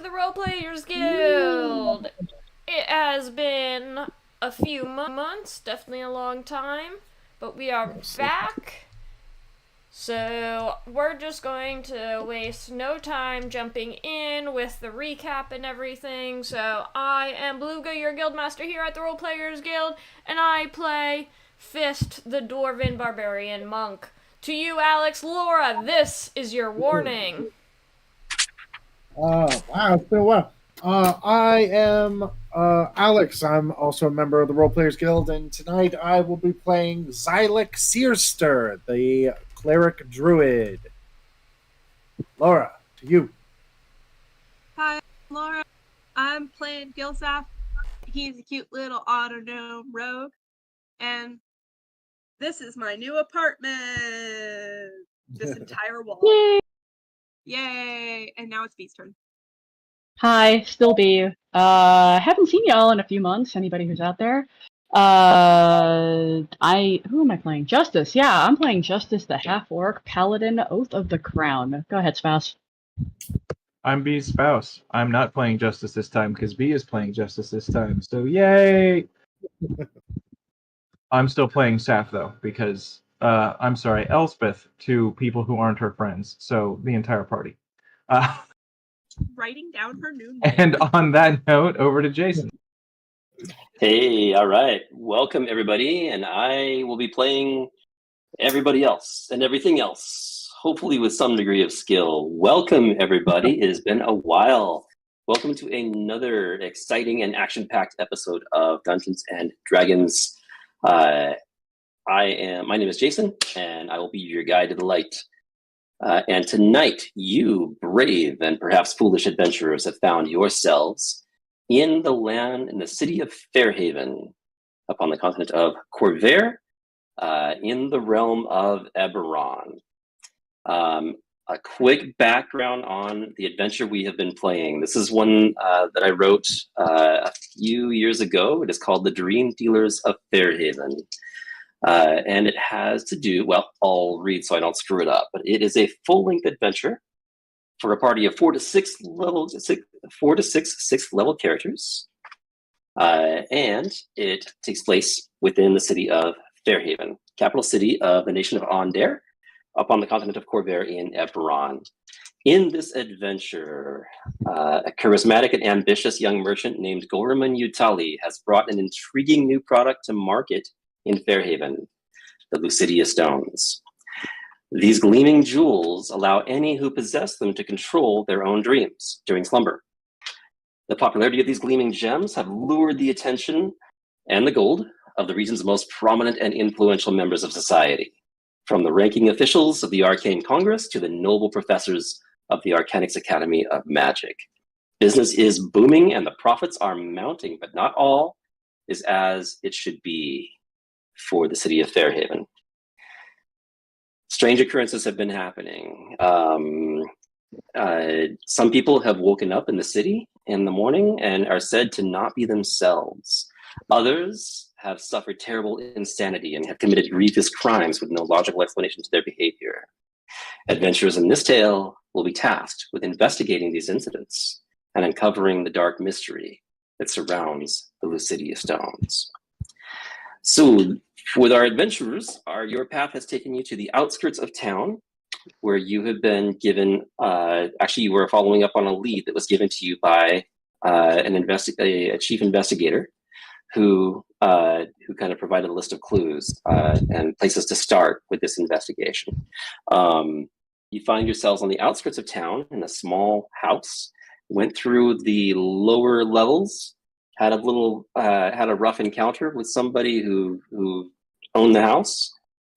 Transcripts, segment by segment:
the Role Players Guild. It has been a few months, definitely a long time, but we are back. So we're just going to waste no time jumping in with the recap and everything. So I am Beluga, your guildmaster here at the Role Players Guild, and I play Fist, the Dwarven Barbarian Monk. To you, Alex, Laura, this is your warning. Wow, it's been a while. I am Alex. I'm also a member of the Role Players Guild, and tonight I will be playing Xylek Searster, the cleric druid. Laura, to you. Hi, Laura. I'm playing Gilsaf. He's a cute little otter gnome rogue. And this is my new apartment. This entire wall. Yay! Yay! And now it's Bee's turn. Hi, still B. Haven't seen y'all in a few months. Anybody who's out there? Who am I playing? Justice. Yeah, I'm playing Justice, the half-orc paladin, Oath of the Crown. Go ahead, spouse. I'm B's spouse. I'm not playing Justice this time because B is playing Justice this time. So yay! I'm still playing Saf though because I'm sorry, Elspeth to people who aren't her friends. So the entire party. Writing down her new name. And on that note, over to Jason. Hey, all right. Welcome, everybody. And I will be playing everybody else and everything else, hopefully with some degree of skill. Welcome, everybody. It has been a while. Welcome to another exciting and action-packed episode of Dungeons and Dragons. My name is Jason, and I will be your guide to the light. And tonight, you brave and perhaps foolish adventurers have found yourselves in the city of Fairhaven, upon the continent of Corvair, in the realm of Eberron. A quick background on the adventure we have been playing. This is one that I wrote a few years ago. It is called The Dream Dealers of Fairhaven. And it has to do, well, I'll read so I don't screw it up, but it is a full-length adventure for a party of 4 to 6 sixth level characters. And it takes place within the city of Fairhaven, capital city of the nation of Onder, upon the continent of Corvair in Eberron. In this adventure, a charismatic and ambitious young merchant named Gorman Utali has brought an intriguing new product to market in Fairhaven, the Lucidia Stones. These gleaming jewels allow any who possess them to control their own dreams during slumber. The popularity of these gleaming gems have lured the attention and the gold of the region's most prominent and influential members of society, from the ranking officials of the Arcane Congress to the noble professors of the Arcanics Academy of Magic. Business is booming and the profits are mounting, but not all is as it should be for the city of Fairhaven. Strange occurrences have been happening. Some people have woken up in the city in the morning and are said to not be themselves. Others have suffered terrible insanity and have committed grievous crimes with no logical explanation to their behavior. Adventurers in this tale will be tasked with investigating these incidents and uncovering the dark mystery that surrounds the Lucidia Stones. So, with our adventurers, your path has taken you to the outskirts of town, where you have been given, actually you were following up on a lead that was given to you by a chief investigator who kind of provided a list of clues and places to start with this investigation. You find yourselves on the outskirts of town in a small house, went through the lower levels, had a rough encounter with somebody who owned the house,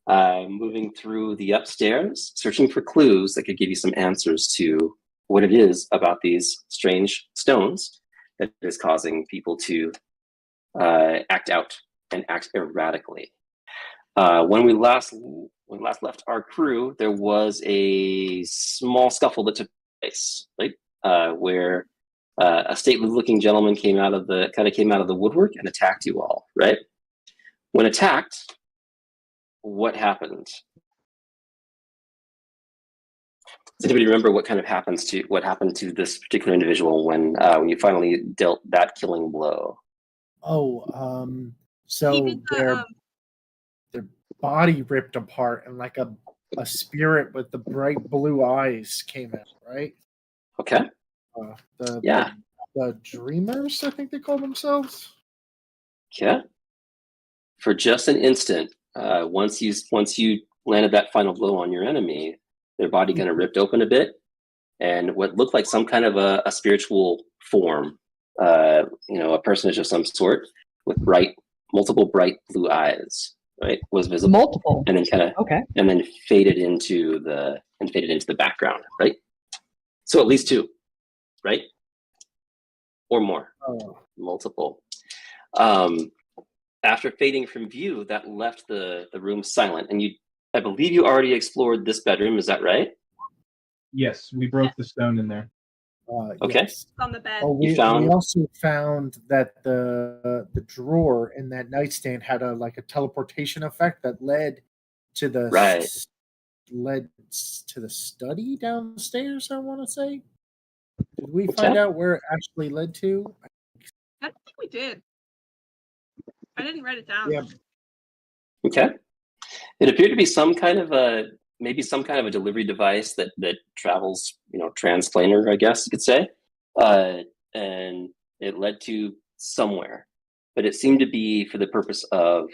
moving through the upstairs, searching for clues that could give you some answers to what it is about these strange stones that is causing people to act out and act erratically. When we last left our crew, there was a small scuffle that took place, right? Where a stately-looking gentleman came out of the woodwork and attacked you all, right? When attacked, what happened? Does anybody remember what happened to this particular individual when you finally dealt that killing blow? Oh, He so did the their body ripped apart and like a spirit with the bright blue eyes came out, right? Okay. The dreamers, I think they call themselves. Okay. For just an instant, once you landed that final blow on your enemy, their body kind of ripped open a bit, and what looked like some kind of a spiritual form, a personage of some sort with multiple bright blue eyes, right, was visible. Multiple. And then Okay. and then faded into the background, right? So at least two, right? Or more. Oh. Multiple. After fading from view, that left the room silent. And I believe you already explored this bedroom, is that right? Yes, we broke the stone in there. Okay. Yes. on the bed. Oh, You we also found that the drawer in that nightstand had a teleportation effect that led to the Right. study downstairs. I want to say. Did we find out where it actually led to? I don't think we did. I didn't write it down. Yeah. Okay. It appeared to be some kind of a delivery device that travels, transplanar, I guess you could say, and it led to somewhere, but it seemed to be for the purpose of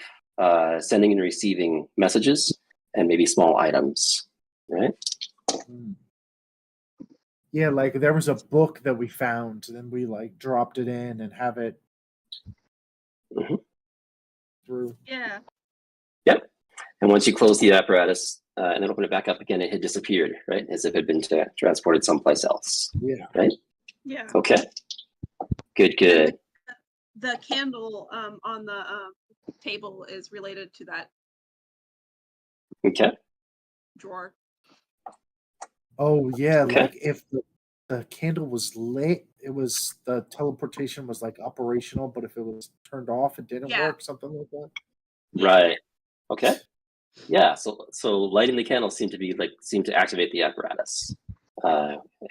sending and receiving messages and maybe small items, right? Yeah, like there was a book that we found, then we dropped it in and have it through. Yeah. Yep. And once you close the apparatus and then open it back up again, it had disappeared, right? As if it had been transported someplace else. Yeah. Right? Yeah. Okay. Good. The candle on the table is related to that Okay. drawer. Oh yeah, Okay. like if the candle was lit, the teleportation was operational, but if it was turned off, it didn't work, something like that. Right. Okay. Yeah. So lighting the candle seemed to activate the apparatus.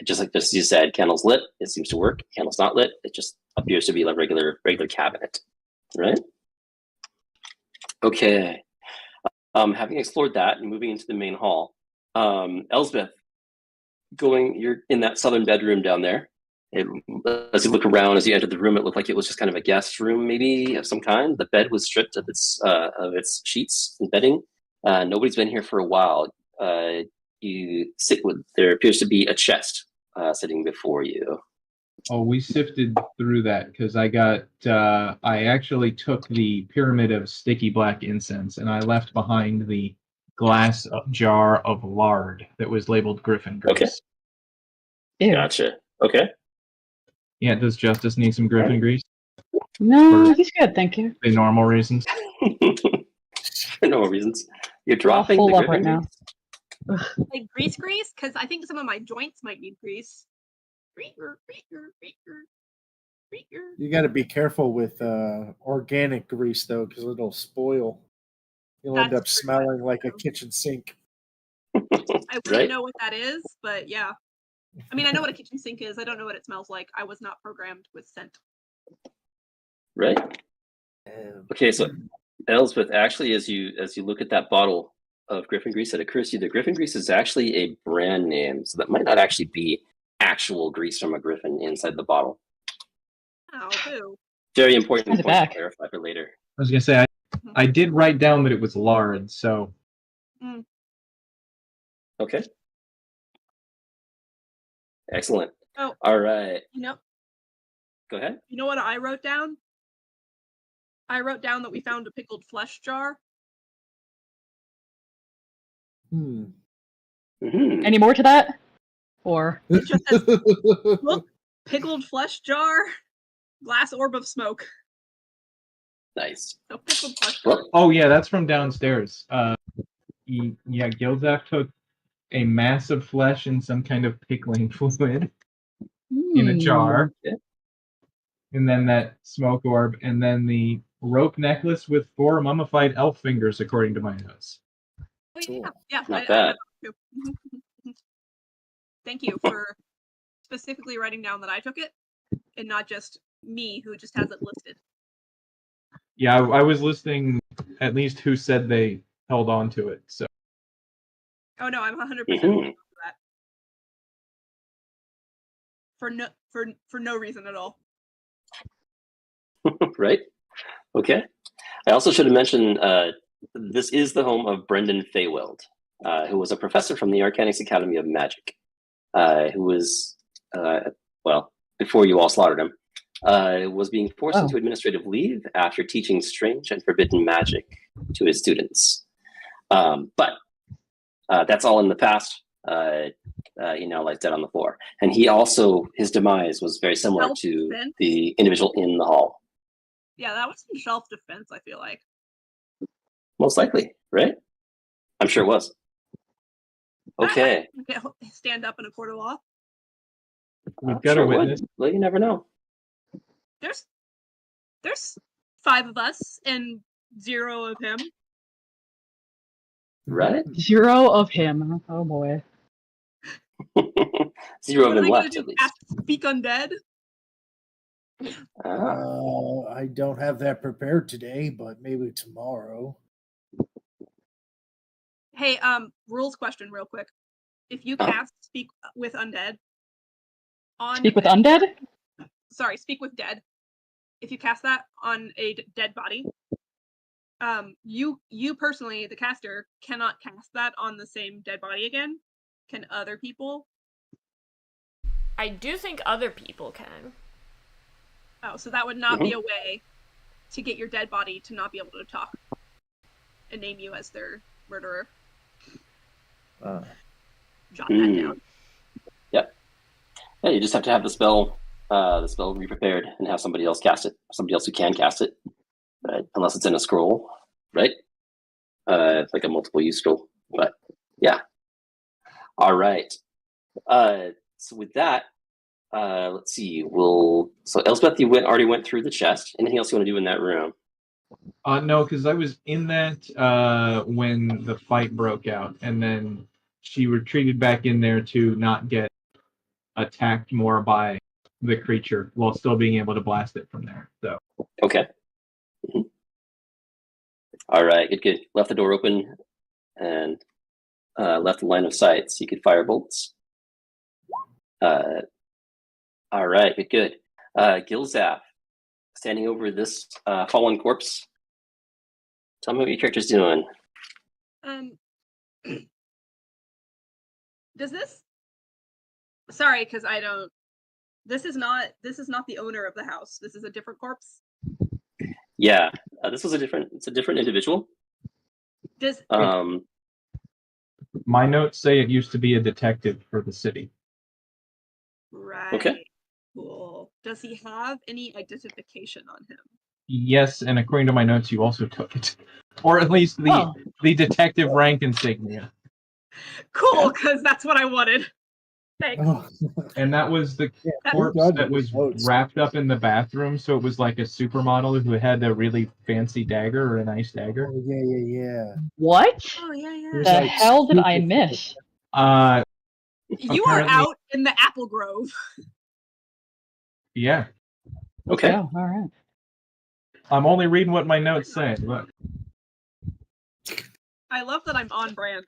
Just as you said, candle's lit, it seems to work. Candle's not lit, it just appears to be a regular cabinet, right? Okay. Having explored that and moving into the main hall, Elsbeth, you're in that southern bedroom down there. As you look around, as you entered the room, it looked like it was just kind of a guest room, maybe of some kind. The bed was stripped of its sheets and bedding. Nobody's been here for a while. There appears to be a chest sitting before you. Oh, we sifted through that because I actually took the pyramid of sticky black incense and I left behind the glass jar of lard that was labeled Griffin Grease. Okay. Ew. Gotcha. Okay. Yeah, does Justice need some Griffin Grease? No, he's good, thank you. For normal reasons. For no reasons. You're dropping full the up Griffin right now. Grease? Like grease? Because I think some of my joints might need grease. You got to be careful with organic grease though, because it'll spoil. You'll end up smelling like a kitchen sink. I wouldn't Right. know what that is, but yeah. I mean, I know what a kitchen sink is. I don't know what it smells like. I was not programmed with scent. Right. Okay, so Elsbeth, actually, as you look at that bottle of Griffin Grease, it occurs to you that Griffin Grease is actually a brand name, so that might not actually be actual grease from a griffin inside the bottle. Oh, boo. Very important Send it point to back. clarify for later. I was gonna say I did write down that it was lard, so Okay. Excellent. Oh. All right. Go ahead. You know what I wrote down? I wrote down that we found a pickled flesh jar. Any more to that? Or It just says, look, pickled flesh jar, glass orb of smoke. Nice. So pickled flesh jar. Oh yeah, that's from downstairs. Gilzaf took a mass of flesh and some kind of pickling fluid in a jar. And then that smoke orb, and then the rope necklace with 4 mummified elf fingers, according to my notes. Oh, yeah. Not bad. Thank you for specifically writing down that I took it, and not just me who just has it listed. Yeah, I was listening at least who said they held on to it. So Oh no, I'm 100% Mhm. for that. For no reason at all. Right? Okay. I also should have mentioned this is the home of Brendan Fayweld, who was a professor from the Arcanics Academy of Magic, who was, well, before you all slaughtered him, was being forced into administrative leave after teaching strange and forbidden magic to his students. But that's all in the past. He now lies dead on the floor. And he also, his demise was very similar to Self-defense? the individual in the hall. Yeah, that was some self-defense, I feel like. Most likely, right? I'm sure it was. Okay. Stand up in a court of law. we've got a witness. Well, you never know. There's 5 of us and 0 of him. Right? 0 of him. Oh boy. 0 of What them am I left, gonna at do? least. Ask Speak undead? I don't have that prepared today, but maybe tomorrow. Hey, rules question real quick. If you cast Speak with Undead on Speak with undead? Speak with Dead. If you cast that on a dead body, you personally, the caster, cannot cast that on the same dead body again. Can other people? I do think other people can. Oh, so that would not be a way to get your dead body to not be able to talk and name you as their murderer. Jot that down. Yep. Yeah, you just have to have the spell re-prepared and have somebody else cast it. Somebody else who can cast it, right? Unless it's in a scroll, right? It's like a multiple use scroll. But yeah. All right. So with that, let's see. So Elspeth, you already went through the chest. Anything else you want to do in that room? No, because I was in that when the fight broke out, and then she retreated back in there to not get attacked more by the creature while still being able to blast it from there. So Okay. All right. Good. Left the door open and left the line of sight so you could fire bolts. All right. Good. Gilzap, standing over this fallen corpse. Tell me what your character's doing. Does this? Sorry, because I don't. This is not the owner of the house. This is a different corpse. Yeah, this was it's a different individual. Does my notes say it used to be a detective for the city. right. Okay. Cool. Does he have any identification on him? Yes, and according to my notes, you also took it, or at least the detective rank insignia. Cool, because that's what I wanted. Thanks. And that was the corpse that was wrapped up in the bathroom, so it was like a supermodel who had a really fancy dagger or a nice dagger. Oh, yeah. What? Oh yeah. The hell did I miss? You are out in the apple grove. Yeah. Okay. Yeah, all right. I'm only reading what my notes say. Look. I love that I'm on brand.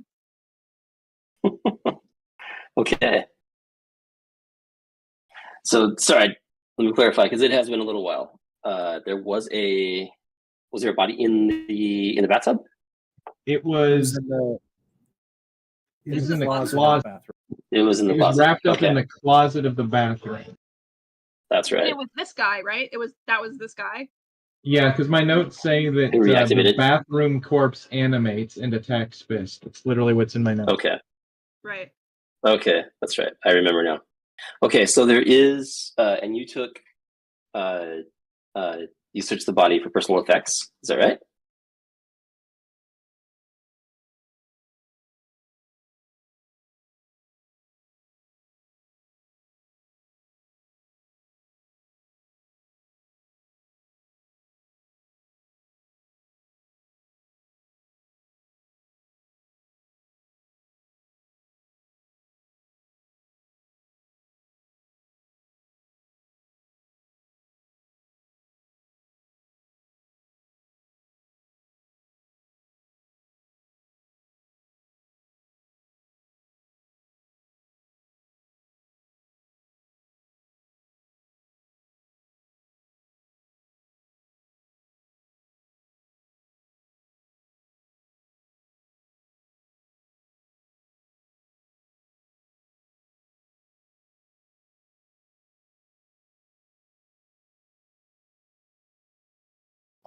Okay. So sorry, let me clarify because it has been a little while. Was there a body in the bathtub? It was in the closet. It was in the closet. It was wrapped up in the closet of the bathroom. That's right. And it was this guy, right? That was this guy. Yeah, because my notes say that the bathroom corpse animates and attacks Fist. That's literally what's in my notes. Okay. Right. Okay, that's right. I remember now. Okay, so there is, and you took, you searched the body for personal effects. Is that right?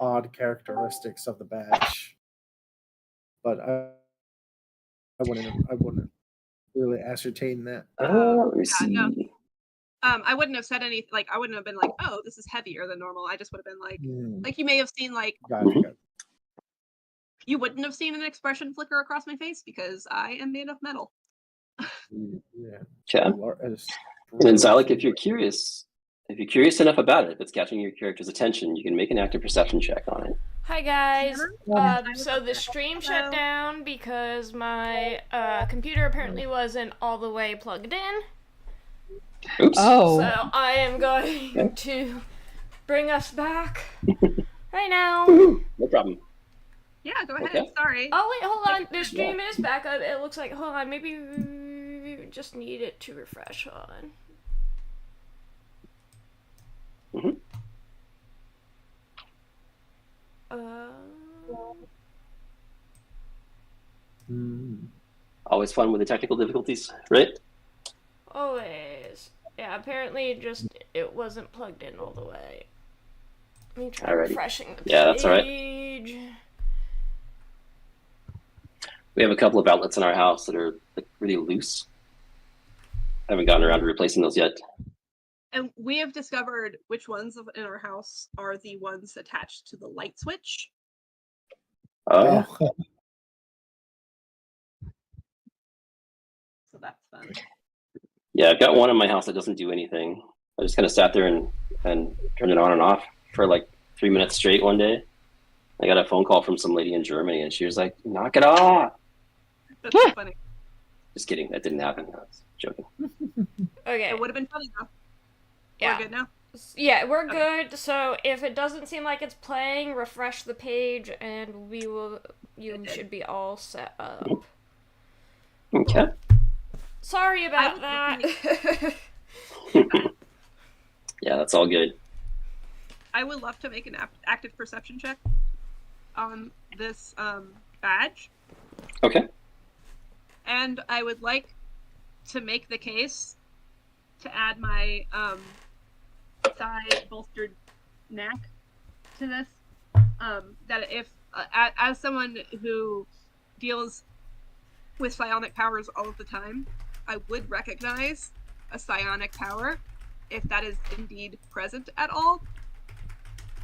odd characteristics of the badge, but I wouldn't really ascertain that. Let me see. no. I wouldn't have said anything. Like, I wouldn't have been like, "Oh, this is heavier than normal." I just would have been like, like you may have seen like Gotcha. you wouldn't have seen an expression flicker across my face because I am made of metal. Yeah. Okay. And then Xylek, if you're curious enough about it, if it's catching your character's attention, you can make an active perception check on it. Hi guys. Yeah. So the stream shut down because my computer apparently wasn't all the way plugged in. Oops. Oh. So I am going to bring us back right now. No problem. Yeah, go ahead. Okay. Sorry. Oh wait, hold on. The stream is back up. It looks like. Hold on. Maybe we just need it to refresh. Hold on. Always fun with the technical difficulties, right? Always. Yeah, apparently it wasn't plugged in all the way. Let me try Alrighty. refreshing the page. Yeah, that's all right. We have a couple of outlets in our house that are like really loose. I haven't gotten around to replacing those yet. And we have discovered which ones in our house are the ones attached to the light switch. Oh, yeah. So that's fun. Yeah, I've got one in my house that doesn't do anything. I just kind of sat there and turned it on and off for like 3 minutes straight one day. I got a phone call from some lady in Germany, and she was like, "Knock it off!" That's so funny. Just kidding. That didn't happen. I was joking. Okay. It would have been funny though. Yeah. We're good now. Yeah, we're good. So if it doesn't seem like it's playing, refresh the page, and you should be all set up. Okay. Sorry about that. Yeah, that's all good. I would love to make an active perception check on this badge. Okay. And I would like to make the case to add my thigh bolstered neck to this. That if, as someone who deals with psionic powers all of the time, I would recognize a psionic power if that is indeed present at all.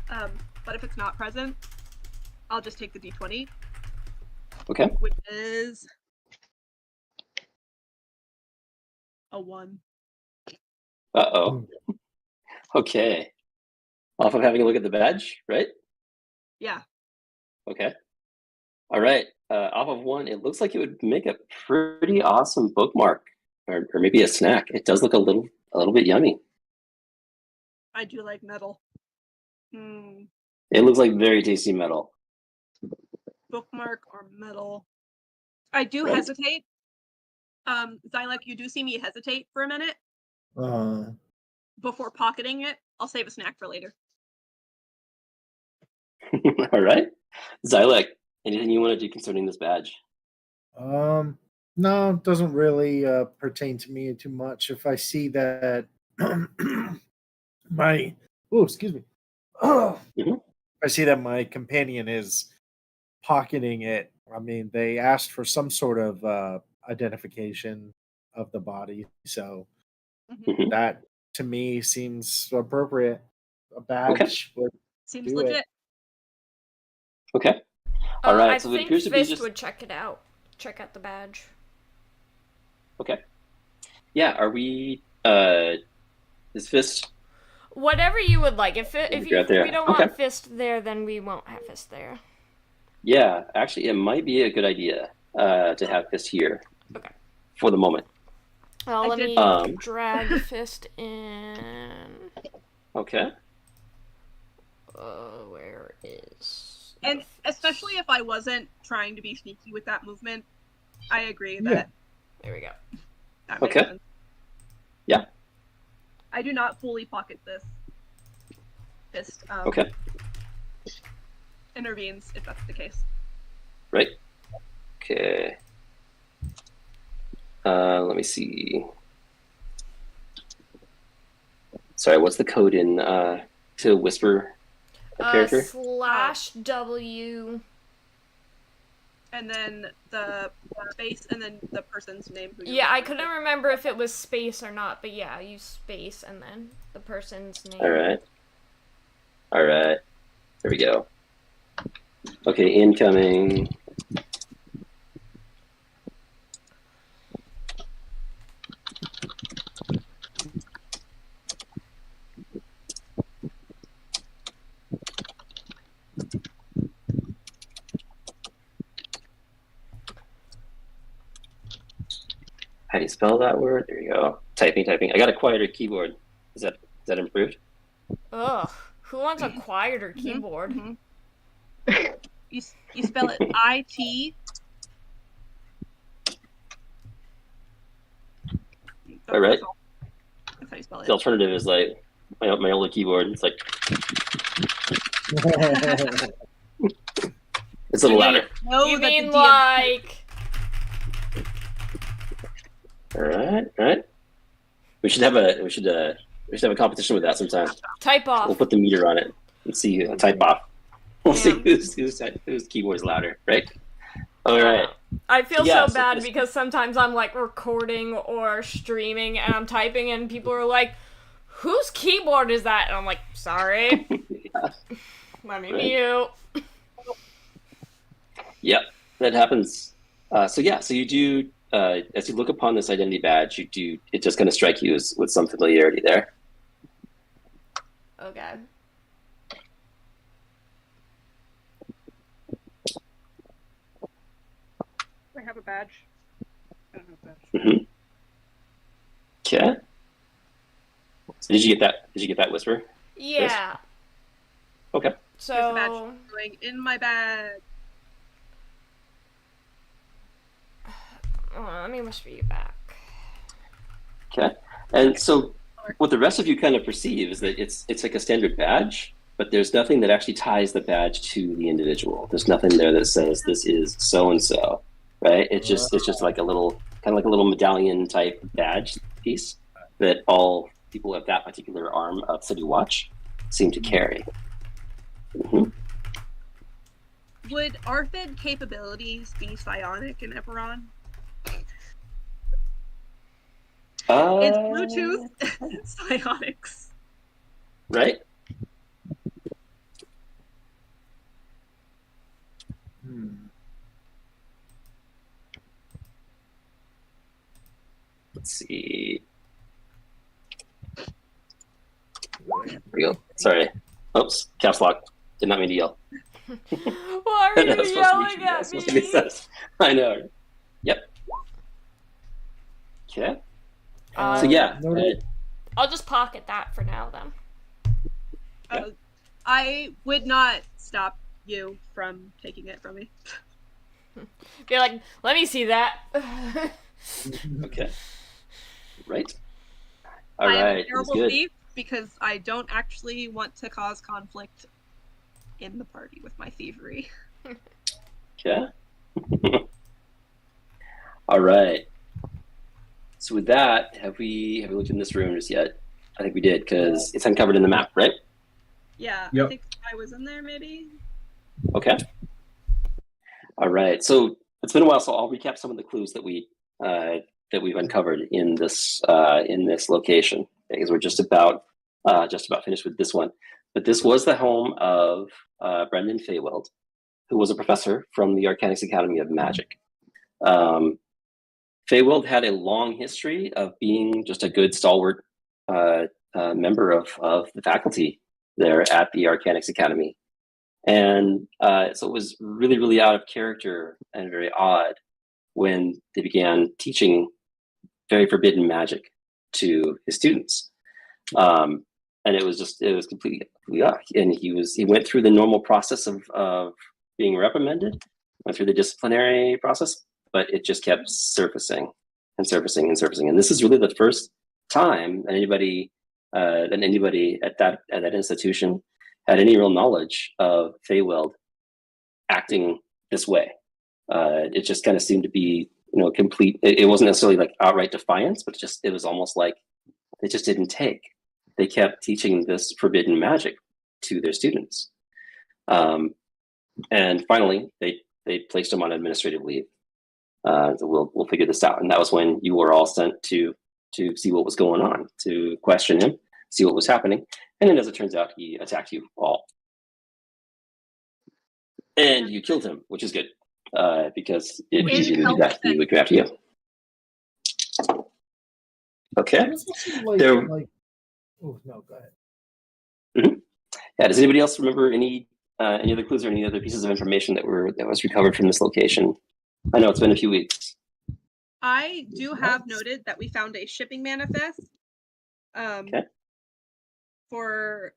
But if it's not present, I'll just take the d20. Okay. Which is a 1. Uh-oh. Okay. Off of having a look at the badge, right? Yeah. Okay. All right. Off of 1, it looks like it would make a pretty awesome bookmark, or maybe a snack. It does look a little bit yummy. I do like metal. It looks like very tasty metal. Bookmark or metal. I do hesitate. Xylek, you do see me hesitate for a minute before pocketing it. I'll save a snack for later. All right. Xylek, anything you want to do concerning this badge? No, it doesn't really pertain to me too much. If I see that excuse me. If I see that my companion is pocketing it, I mean, they asked for some sort of identification of the body, so that to me seems appropriate. A badge would Seems do legit. it. Okay. All right. I So it think appears to be Fist just would check it out. Check out the badge. okay. Yeah. Are we? Is Fist? Whatever you would like. If there. we don't want Fist there, then we won't have Fist there. Yeah. Actually, it might be a good idea to have Fist here. Okay. For the moment. Well, let me drag Fist in. Okay. Where is? And especially if I wasn't trying to be sneaky with that movement, I agree that. There we go. That makes sense. Yeah. I do not fully pocket this. Fist intervenes if that's the case. Right. Okay. Let me see. Sorry, what's the code in to whisper? character? Slash W. And then the space, and then the person's name. Who you're Yeah, I referring couldn't to. remember if it was space or not, but yeah, use space and then the person's name. All right. All right. There we go. Okay, incoming. How do you spell that word? There you go. Typing. I got a quieter keyboard. Is that improved? Ugh. Who wants a quieter keyboard? Mhm. You spell it IT. All right. That's how you spell it. The alternative is like my older keyboard. It's like it's a little louder. No, You that's a mean DM. like... All right. We should have a competition with that sometime. Type We'll off. put the meter on it and see type off. We'll see Yeah. whose keyboard's louder, right? All right. I feel Yeah, so so bad this- because sometimes I'm like recording or streaming and I'm typing and people are like, whose keyboard is that? And I'm like, sorry. Let me mute. Yep, that happens. So you do as you look upon this identity badge, it's just going to strike you as with some familiarity there. Okay. I have a badge. I don't have a badge. Okay. So did you get that whisper? Yeah. Okay. Here's the badge So, going in my bag. let me whisper you back. Okay. And so what the rest of you kind of perceive is that it's like a standard badge, but there's nothing that actually ties the badge to the individual. There's nothing there that says this is so and so, right? It's just like a little medallion type badge piece that all people of that particular arm of City Watch seem to carry. Mhm. Would Arthid capabilities be psionic in Eberron? It's Bluetooth psionics. Right? Let's see. There we go. Sorry. Oops. Caps lock. Did not mean to yell. Why are That you was supposed to be yelling you. at That's supposed to be me? sus. I know. Yep. Okay. So yeah. I'll just pocket that for now then. I would not stop you from taking it from me. Be like, let me see that. Okay. Right. All I am right. a That's terrible good. thief because I don't actually want to cause conflict in the party with my thievery. Okay. All right. So with that, have we looked in this room just yet? I think we did because it's uncovered in the map, right? Yeah, Yep. I think I was in there maybe. Okay. All right. So it's been a while, so I'll recap some of the clues that we've uncovered in this location because we're just about finished with this one. But this was the home of Brendan Fayweld, who was a professor from the Arcanics Academy of Magic. Fayweld had a long history of being just a good stalwart member of the faculty there at the Arcanics Academy. And so it was really, really out of character and very odd when they began teaching very forbidden magic to his students. And it was completely yuck. And he went through the normal process of being reprimanded, went through the disciplinary process, but it just kept surfacing and surfacing and surfacing. And this is really the first time that anybody at that institution had any real knowledge of Fayweld acting this way. It just kind of seemed to be, complete. It wasn't necessarily like outright defiance, but it was almost like they just didn't take. They kept teaching this forbidden magic to their students. And finally, they placed him on administrative leave. So we'll figure this out. And that was when you were all sent to see what was going on, to question him, see what was happening. And then, as it turns out, he attacked you all, and you killed him, which is good, because if you didn't do that, he would go after you. Okay. Oh no, go ahead. Yeah. Does anybody else remember any other clues or any other pieces of information that was recovered from this location? I know it's been a few weeks. I do have noted that we found a shipping manifest. Okay. For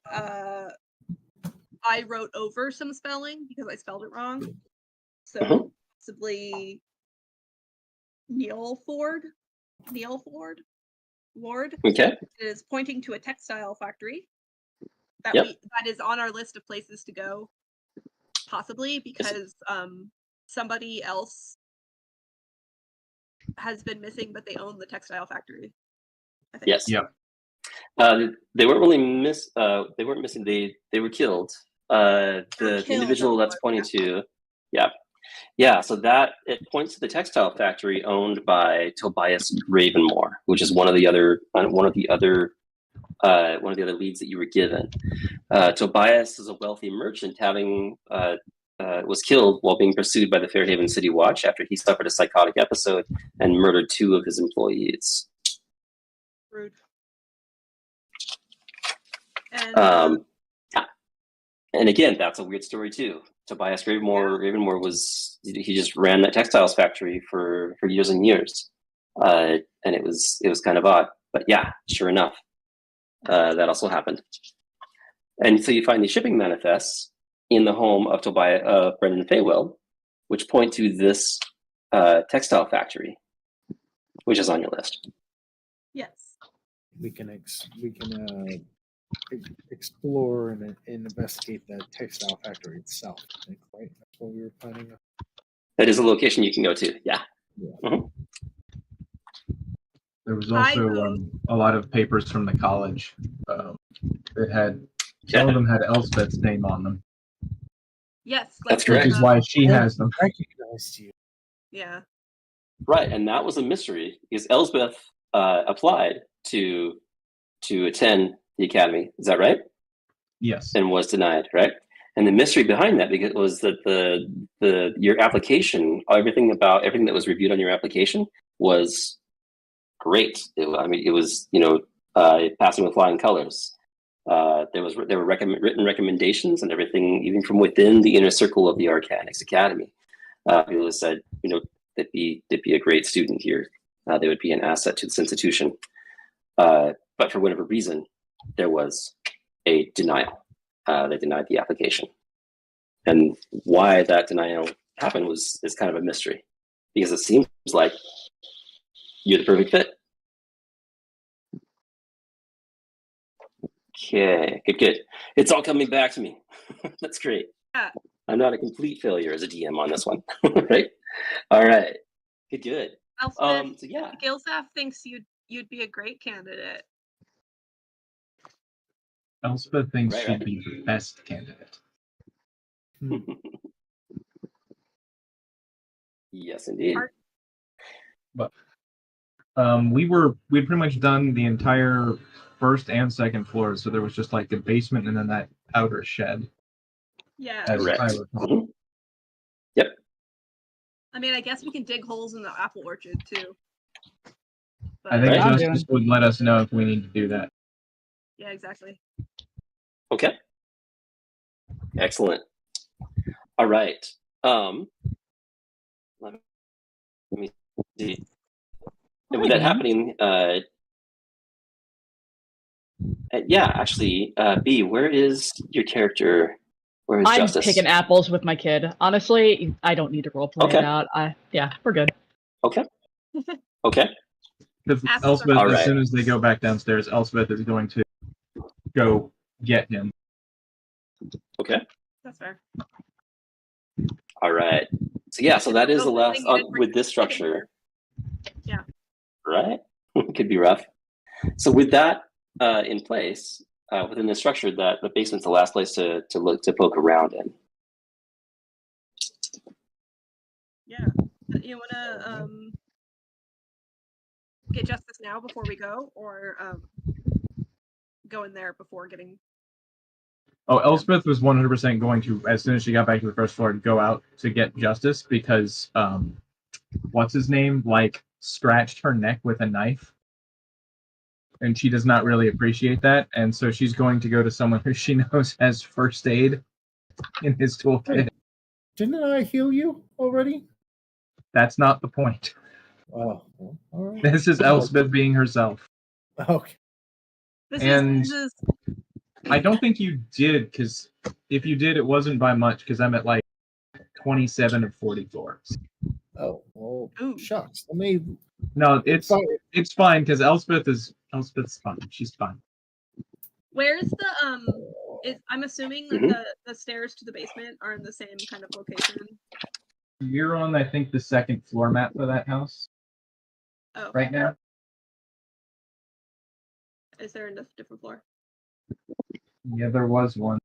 I wrote over some spelling because I spelled it wrong. So possibly Neil Ford Ward. Okay. Is pointing to a textile factory that that is on our list of places to go, possibly because somebody else has been missing, but they own the textile factory, I think. Yes. Yeah. They weren't really they weren't missing. They were killed. The individual that's pointing to, yeah. So that it points to the textile factory owned by Tobias Ravenmore, which is one of the other leads that you were given. Tobias is a wealthy merchant, having was killed while being pursued by the Fairhaven City Watch after he suffered a psychotic episode and murdered 2 of his employees. Rude. And, and again, that's a weird story too. Tobias Ravenmore he just ran that textiles factory for years and years, and it was kind of odd. But yeah, sure enough, that also happened. And so you find these shipping manifests in the home of Brendan Faywell, which point to this textile factory, which is on your list. yes. We can explore and investigate the textile factory itself. I think, right? That's what we were planning. That is a location you can go to. Yeah. There was also a lot of papers from the college that had some of them had Elspeth's name on them. Yes. That's correct. Which is why she has them. Recognized you. Yeah. Right, and that was a mystery because Elsbeth applied to attend the academy. Is that right? Yes. And was denied, right? And the mystery behind that was that your application, everything that was reviewed on your application was great. It was passing with flying colors. There were written recommendations and everything, even from within the inner circle of the Arcanics Academy. People said, they'd be a great student here. They would be an asset to this institution. But for whatever reason, there was a denial. They denied the application, and why that denial happened is kind of a mystery, because it seems like you're the perfect fit. Okay, good. It's all coming back to me. That's great. Yeah. I'm not a complete failure as a DM on this one, right? All right, good. Elspeth, So yeah, Gilsaf thinks you'd be a great candidate. Elspeth thinks she'd be the best candidate. Yes, indeed. But we'd pretty much done the entire first and second floors, so there was just like the basement and then that outer shed. Yeah. Correct. Yep. I mean, I guess we can dig holes in the apple orchard too. But, I think Right. Justice would let us know if we need to do that. yeah, exactly. Okay. Excellent. All right. Let me see. And with that happening, actually, B, where is your character? Where is I'm Justice? picking apples with my kid. Honestly, I don't need to roleplay Okay. it out. We're good. Okay. Okay. Because Apples Elspeth, are- as soon as they go back downstairs, Elspeth is going to go get him. Okay. That's fair. All right. So that is the last Thing you did with this structure. Yeah. Right. Could be rough. So with that in place, within the structure, that the basement's the last place to look to poke around in. Yeah. You wanna get justice now before we go, or go in there before getting? Oh, Elspeth was 100% going to, as soon as she got back to the first floor, go out to get Justice because, what's his name, like, scratched her neck with a knife. And she does not really appreciate that, and so she's going to go to someone who she knows has first aid in his toolkit. Didn't I heal you already? That's not the point. Oh, well, all right. This is Elspeth being herself. Okay. This And is I don't think you did, because if you did, it wasn't by much, because I'm at like 27 of 44. Oh, well, Ooh. shucks. Let me. No, it's Fine. fine, because Elspeth's fine. She's fine. Where's the I'm assuming that Mhm. the stairs to the basement are in the same kind of location. You're on, I think, the second floor map for that house Oh, right now. is there a different floor? Yeah, there was one.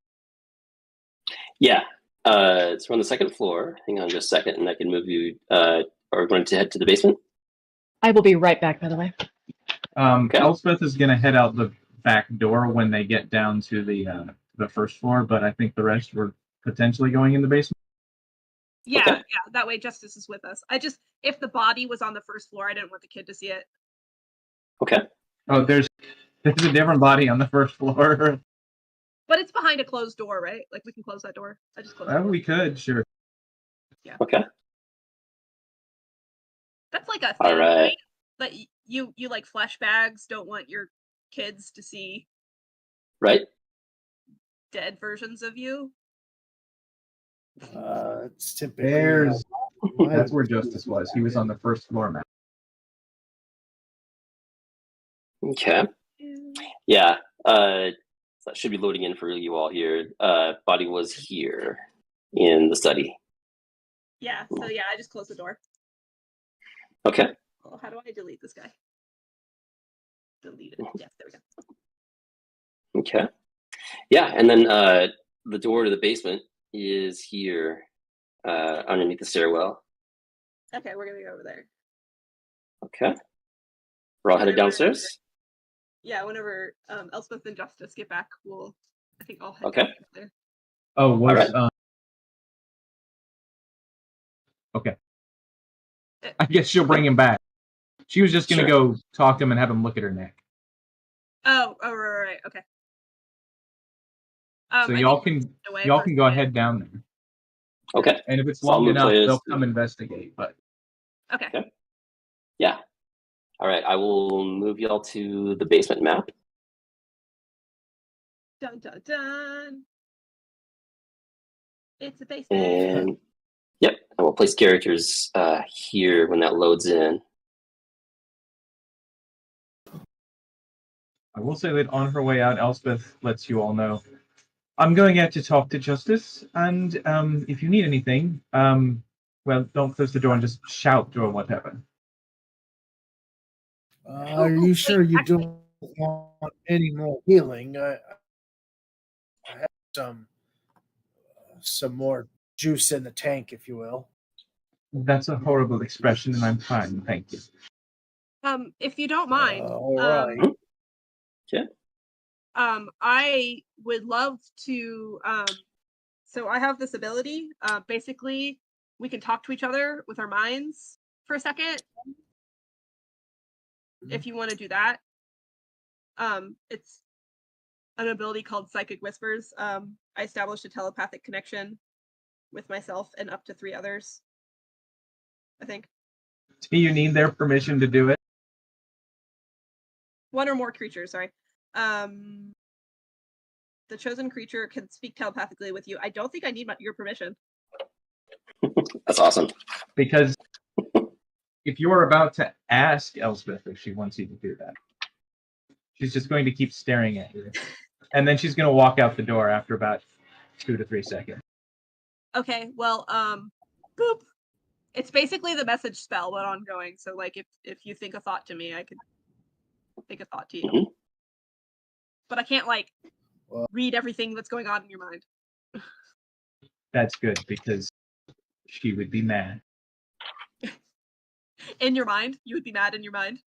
Yeah. So we're on the second floor. Hang on just a second, and I can move you. Are we going to head to the basement? I will be right back, by the way. Okay. Elspeth is going to head out the back door when they get down to the first floor, but I think the rest were potentially going in the basement. Yeah, Okay. yeah. That way, Justice is with us. If the body was on the first floor, I didn't want the kid to see it. Okay. Oh, there's a different body on the first floor. But it's behind a closed door, right? Like we can close that door. I just closed. Well, we could, sure. Okay. That's like a All thing, right. right? But you like flashbacks don't want your kids to see Right. dead versions of you. It's typically. There's my- that's where Justice was. He was on the first floor map. Okay. Yeah. So that should be loading in for you all here. Body was here in the study. Yeah. So yeah, I just closed the door. Okay. Oh, how do I delete this guy? Delete it. Yeah, there we go. Okay. Yeah, and then the door to the basement is here underneath the stairwell. Okay, we're gonna go over there. Okay. We're all headed Whenever- downstairs. Yeah, whenever Elspeth and Justice get back, I think I'll head Okay. down there. Oh, was Alright. okay. I guess she'll bring him back. She was just gonna Sure. go talk to him and have him look at her neck. Oh, right, okay. So I y'all think can away y'all for can a go second. ahead down there. Okay. And if it's So I'll long move enough, players. they'll come investigate. But Okay. Okay. Yeah. All right. I will move y'all to the basement map. Dun dun dun. It's a basement. And yep, and we'll place characters here when that loads in. I will say that on her way out, Elspeth lets you all know. I'm going out to talk to Justice, and if you need anything, well, don't close the door and just shout or whatever. Are you sure you don't want any more healing? I have some more juice in the tank, if you will. That's a horrible expression, and I'm fine, thank you. If you don't mind, All right. I would love to so I have this ability. Basically we can talk to each other with our minds for a second. If you want to do that. It's an ability called Psychic Whispers. I established a telepathic connection with myself and up to 3 others, I think. Do you need their permission to do it? 1 or more creatures, sorry. The chosen creature can speak telepathically with you. I don't think I need your permission. That's awesome. Because if you're about to ask Elspeth if she wants you to do that, she's just going to keep staring at you. And then she's going to walk out the door after about 2 to 3 seconds. Okay, well, boop. It's basically the message spell, but ongoing. So, like, if you think a thought to me, I could think a thought to you. Mhm. But I can't, like, read everything that's going on in your mind. That's good, because she would be mad. In your mind, you would be mad in your mind.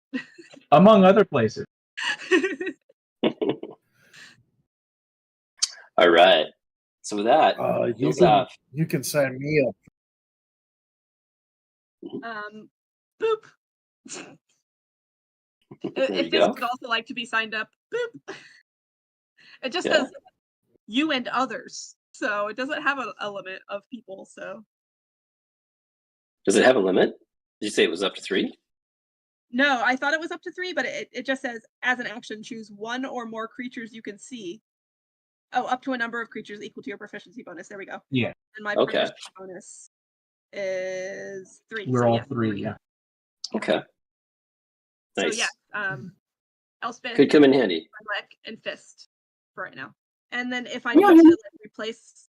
Among other places. All right. So with that, Gilzaf. You can sign me up. Boop. There If you this go. would also like to be signed up, boop. It just Yeah. says you and others, so it doesn't have a limit of people. So Does it have a limit? Did you say it was up to 3? no, I thought it was up to 3, but it just says as an action, choose 1 or more creatures you can see. Oh, up to a number of creatures equal to your proficiency bonus. There we go. Yeah. And my Okay. proficiency bonus is 3. We're so all yeah, 3, yeah. Okay. Nice. So yeah, Elspeth, Could come in handy. Leg, and Fist for right now. And then if I need to like, replace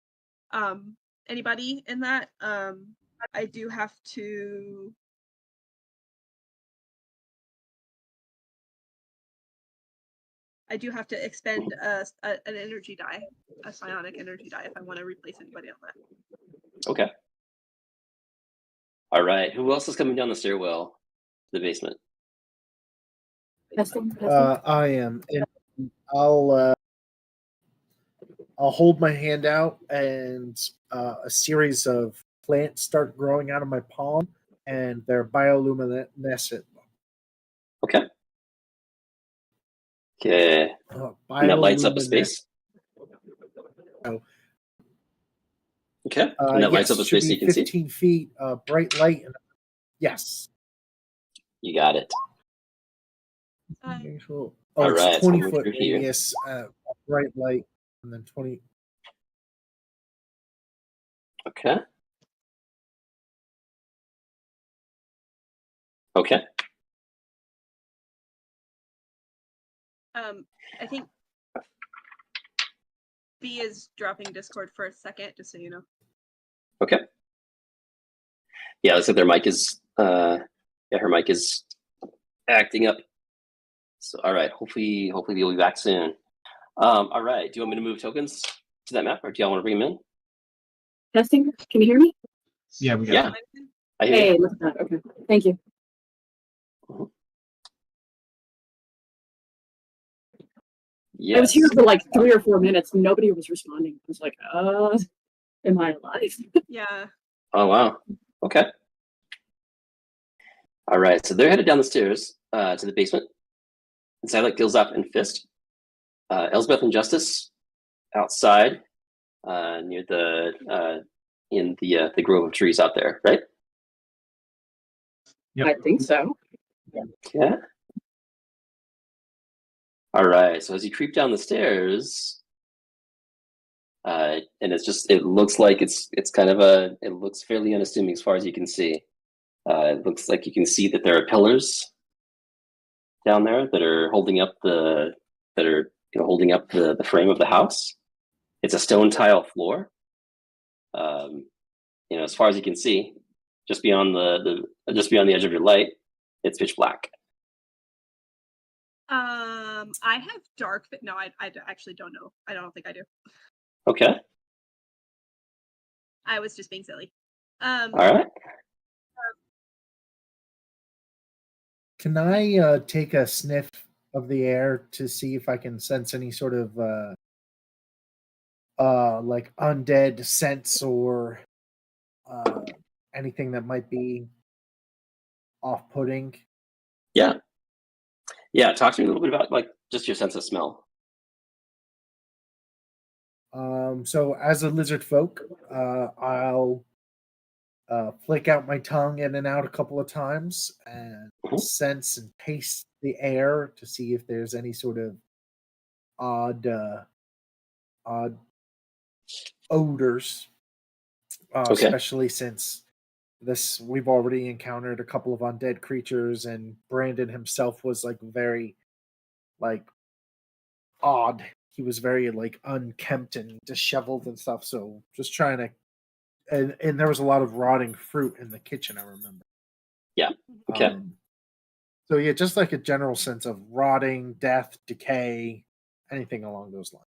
anybody in that, I do have to expend an energy die, a psionic energy die, if I want to replace anybody on that. Okay. All right. Who else is coming down the stairwell to the basement? I am. And I'll hold my hand out, and a series of plants start growing out of my palm, and they're bioluminescent. Okay. Okay. And that lights up a space. Oh. Okay. And that lights up a space so you can see. 15 feet, bright light. Yes. You got it. Oh, All it's right, 20 so foot through here. radius, bright light, and then 20. Okay. Okay. I think B is dropping Discord for a second, just so you know. Okay. Yeah, looks like their mic is her mic is acting up. So all right, hopefully they'll be back soon. All right. Do you want me to move tokens to that map, or do y'all want to bring them in? Testing. Can you hear me? Yeah, we got Yeah. it. I hear Hey, you. look at that. Okay. Thank you. Yes. I was here for like 3 or 4 minutes. Nobody was responding. I was like, am I alive? Yeah. Oh wow. Okay. All right. So they're headed down the stairs to the basement. And Silent Gilzaf and Fist. Elsbeth and Justice outside near the in the grove of trees out there, right? Yep. I think so. Yeah. All right. So as you creep down the stairs, and it looks like it's kind of it looks fairly unassuming as far as you can see. It looks like you can see that there are pillars down there that are holding up the frame of the house. It's a stone tile floor. As far as you can see, just beyond the edge of your light, it's pitch black. I have dark. No, I actually don't know. I don't think I do. Okay. I was just being silly. All right. Can I take a sniff of the air to see if I can sense any sort of like undead scents or anything that might be off-putting? Yeah. Yeah. Talk to me a little bit about like just your sense of smell. So as a lizard folk, I'll flick out my tongue in and out a couple of times and sense and taste the air to see if there's any sort of odd odors, especially since we've already encountered a couple of undead creatures, and Brandon himself was like very like odd. He was very like unkempt and disheveled and stuff. So just trying to, and there was a lot of rotting fruit in the kitchen, I remember. Yeah. Okay. So yeah, just like a general sense of rotting, death, decay, anything along those lines.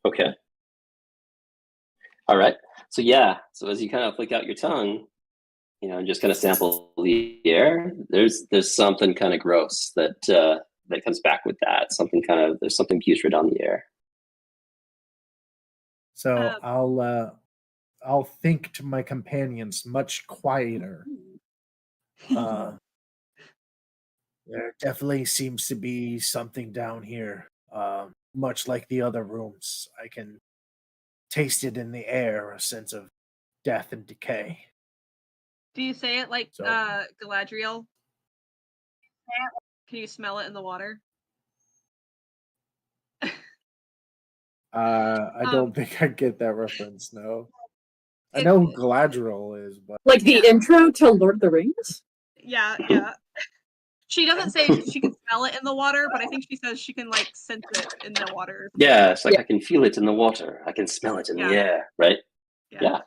Okay. All right. So yeah. So as you kind of flick out your tongue, just kind of sample the air, there's something kind of gross that comes back with that. There's something putrid on the air. So I'll think to my companions much quieter. There definitely seems to be something down here, much like the other rooms. I can taste it in the air, a sense of death and decay. Do you say it like So- Galadriel? Can you smell it in the water? I don't think I get that reference. No, I know who Galadriel is, but Like the intro to Lord of the Rings? Yeah. She doesn't say she can smell it in the water, but I think she says she can like sense it in the water. Yeah, it's like I can feel it in the water. I can smell it in the air, right? Yeah.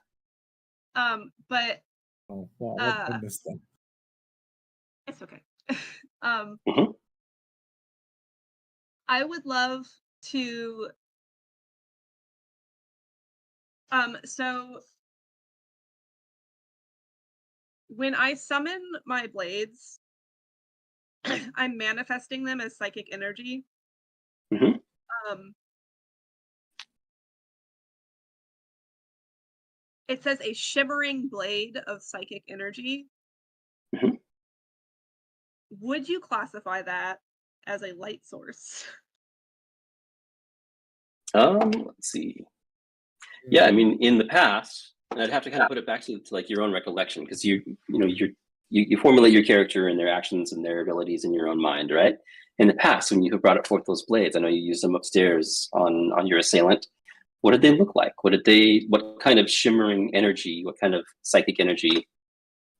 But oh, well, I missed that. it's okay. Mhm. I would love to. So when I summon my blades, I'm manifesting them as psychic energy. Mhm. It says a shimmering blade of psychic energy. Mhm. Would you classify that as a light source? Let's see. Yeah, I mean, in the past, and I'd have to kind of put it back to like your own recollection, because you formulate your character and their actions and their abilities in your own mind, right? In the past, when you have brought forth those blades, I know you used them upstairs on your assailant. What did they look like? What kind of shimmering energy? What kind of psychic energy?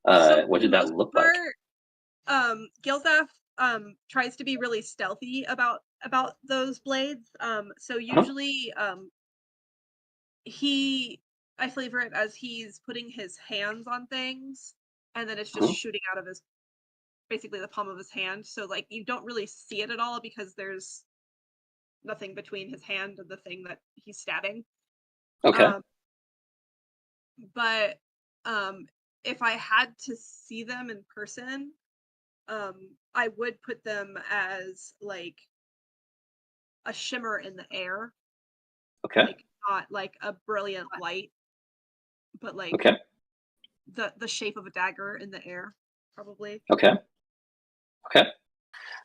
What did that look like? Gilzaf tries to be really stealthy about those blades. So usually I flavor it as he's putting his hands on things, and then it's just shooting out of his basically the palm of his hand. So like you don't really see it at all because there's nothing between his hand and the thing that he's stabbing. Okay. But if I had to see them in person, I would put them as like a shimmer in the air. Okay. Like not like a brilliant light, but like the shape of a dagger in the air, probably. Okay.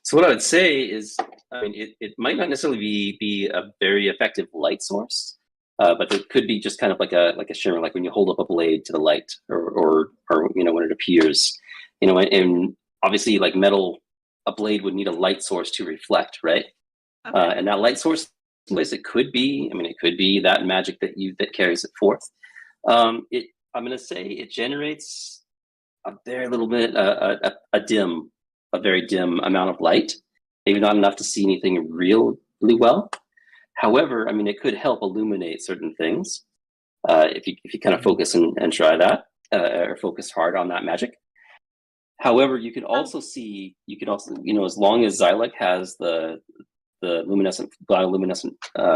So what I would say is, I mean, it might not necessarily be a very effective light source, but it could be just kind of like a shimmer, like when you hold up a blade to the light, or when it appears, and obviously like metal, a blade would need a light source to reflect, right? Okay. And that light source, it could be that magic that carries it forth. I'm going to say it generates a very little bit, a very dim amount of light, maybe not enough to see anything really well. However, I mean, it could help illuminate certain things if you kind of focus and try that, or focus hard on that magic. However, you could also see, as long as Xylek has the bioluminescent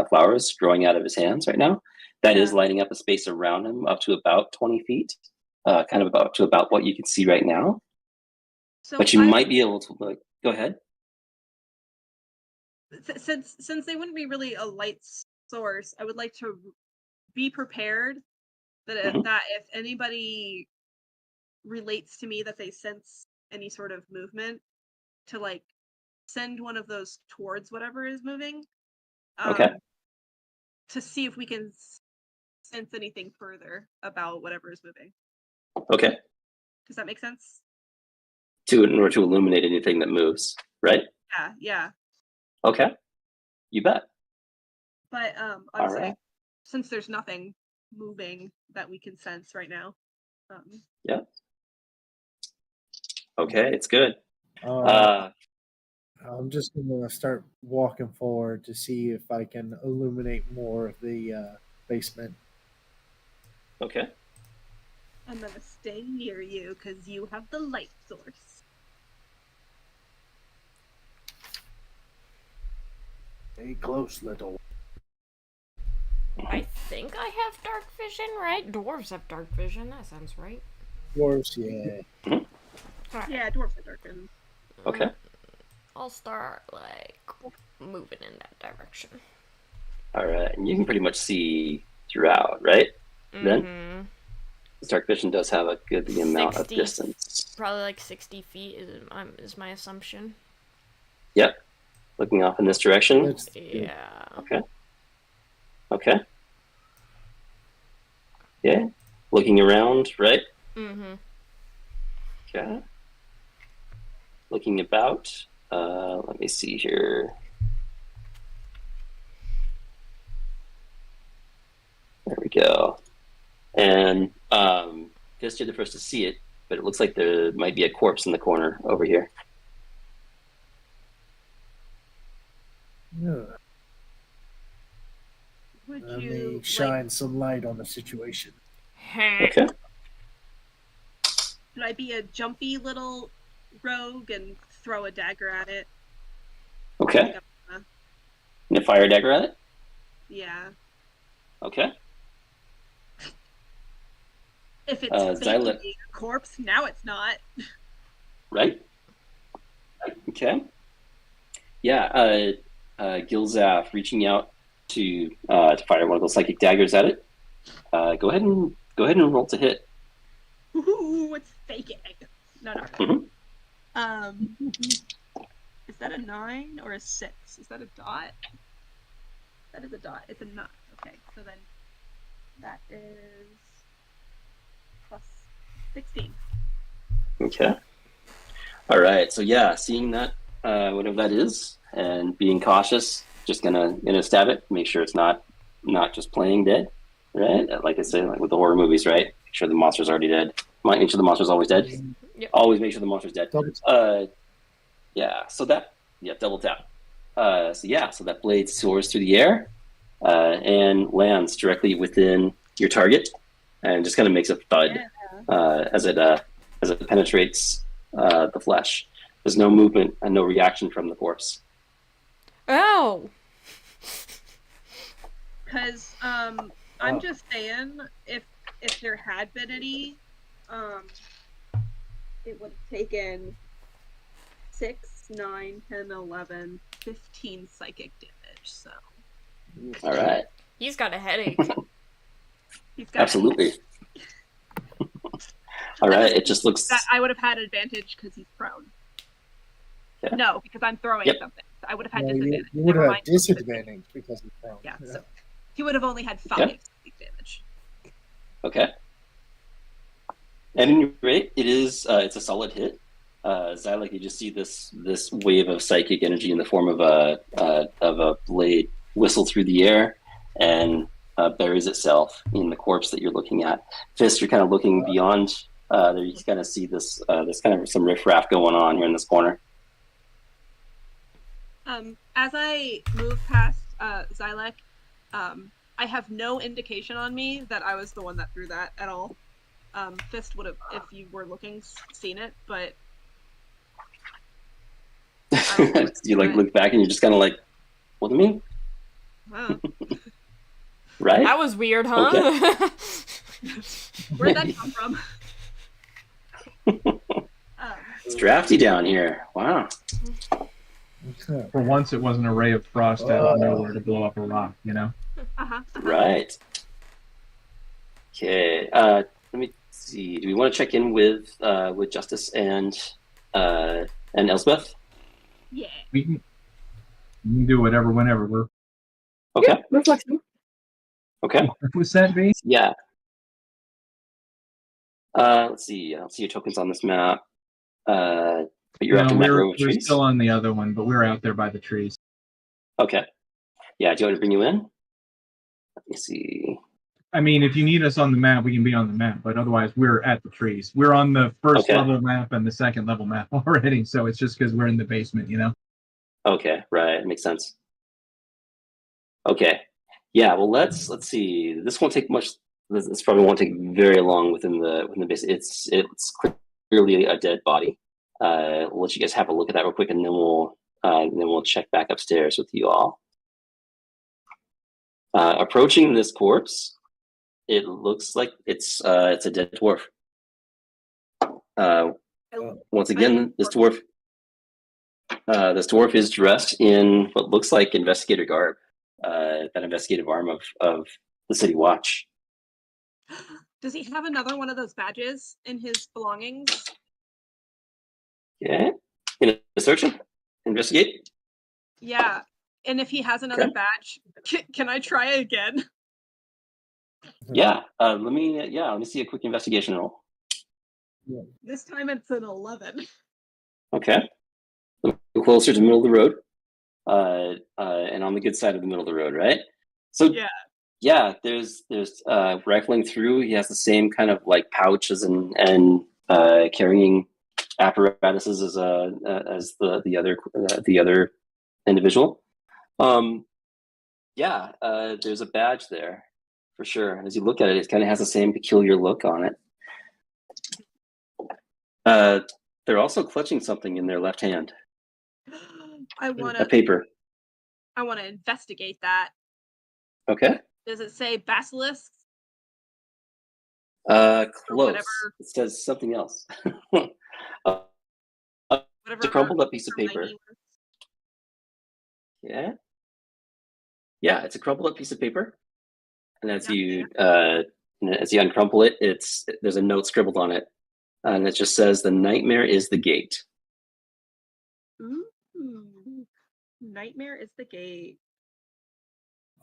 flowers growing out of his hands right now, that is lighting up a space around him up to about 20 feet, kind of about what you can see right now. So but you might be able to go ahead. Since they wouldn't be really a light source, I would like to be prepared that that if anybody relates to me that they sense any sort of movement, to like send one of those towards whatever is moving. To see if we can sense anything further about whatever is moving. Okay. Does that make sense? In order to illuminate anything that moves, right? Yeah. Okay. You bet. But obviously, since there's nothing moving that we can sense right now. Yeah. Okay, it's good. I'm just gonna start walking forward to see if I can illuminate more of the basement. Okay. I'm gonna stay near you because you have the light source. Stay close, little. I think I have dark vision, right? Dwarves have dark vision. That sounds right. dwarves, yeah. Alright. Yeah, dwarves are darkened. Okay. I'll start like moving in that direction. All right, and you can pretty much see throughout, right? Then Mm-hmm. dark vision does have a good amount of 60. distance. Probably like 60 feet is my assumption. Yep. Looking off in this direction. That's Yeah. Okay. Okay. Yeah. Looking around, right? Mm-hmm. Okay. Looking about. Let me see here. There we go. And just you're the first to see it, but it looks like there might be a corpse in the corner over here. yeah. Would Let you me shine some light on the situation. Okay. Should I be a jumpy little rogue and throw a dagger at it? Okay. And a fire dagger at it? Yeah. Okay. If it's Xyla- faking a corpse, now it's not. Right? Okay. Yeah, Gilzaf reaching out to fire one of those psychic daggers at it. Go ahead and roll to hit. Ooh, it's faking. No. Mhm. Is that a 9 or a 6? Is that a dot? That is a dot. It's a 9. Okay, so then that is plus 16. Okay. All right. So yeah, seeing that whatever that is, and being cautious, just gonna stab it. Make sure it's not just playing dead, right? Like I say, like with the horror movies, right? Make sure the monster's already dead. Make sure the monster's always dead. Yep. Always make sure the monster's dead. Double Yeah. So that double tap. So that blade soars through the air and lands directly within your target, and just kind of makes a thud as it penetrates the flesh. There's no movement and no reaction from the corpse. Ow! Because I'm just saying, if there had been any, it would have taken 6, 9, 10, 11, 15 psychic damage. So All right. He's got a headache. he's got Absolutely. All right. It just looks. that I would have had advantage because he's prone. Yeah. No, because I'm throwing Yep. something. I would have had Yeah, disadvantage. you would Never have mind. disadvantage because of prone. Yeah, so he would have only had 5 Yeah. psychic damage. Okay. At any rate, it is. It's a solid hit. Xyla, you just see this wave of psychic energy in the form of a blade whistle through the air and buries itself in the corpse that you're looking at. Fist, you're kind of looking beyond. There, you kind of see this. There's kind of some riffraff going on here in this corner. As I move past Xylek, I have no indication on me that I was the one that threw that at all. Fist would have, if you were looking, seen it, but You like look back and you're just kind of like, what do you mean? wow. Right? That was weird, huh? Where'd that come from? It's drafty down here. Wow. For once, it wasn't a ray of frost out of nowhere to blow up a rock, you know? Right. Okay. Let me see. Do we want to check in with Justice and Elspeth? Yeah. We can do whatever, whenever. We're Okay. We're flexible. Okay. what's that be? Yeah. Let's see. I don't see your tokens on this map. But you're up in that row of we're trees. still on the other one, but we're out there by the trees. Okay. Yeah. Do you want me to bring you in? Let me see. I mean, if you need us on the map, we can be on the map, but otherwise, we're at the trees. We're on the first Okay. level map and the second level map already, so it's just because we're in the basement, you know? Okay. Right. Makes sense. Okay. Yeah. Well, let's see. This won't take much. This probably won't take very long within the base. It's clearly a dead body. We'll let you guys have a look at that real quick, and then we'll check back upstairs with you all. Approaching this corpse, it looks like it's a dead dwarf. once again, this dwarf is dressed in what looks like investigator garb, that investigative arm of the City Watch. Does he have another one of those badges in his belongings? Yeah. Search him. Investigate. Yeah. And if he has another badge, can I try again? Yeah. Let me see a quick investigation roll. This time it's an 11. Okay. A little closer to the middle of the road. And on the good side of the middle of the road, right? So yeah, there's rifling through. He has the same kind of like pouches and carrying apparatuses as the other individual. There's a badge there for sure. And as you look at it, it kind of has the same peculiar look on it. They're also clutching something in their left hand. A paper. I want to investigate that. Okay. Does it say basilisk? Close. It says something else. It's a crumpled up piece of paper. Yeah. Yeah, it's a crumpled up piece of paper. And as you uncrumple it, there's a note scribbled on it. And it just says, "The nightmare is the gate." Ooh. Nightmare is the gate.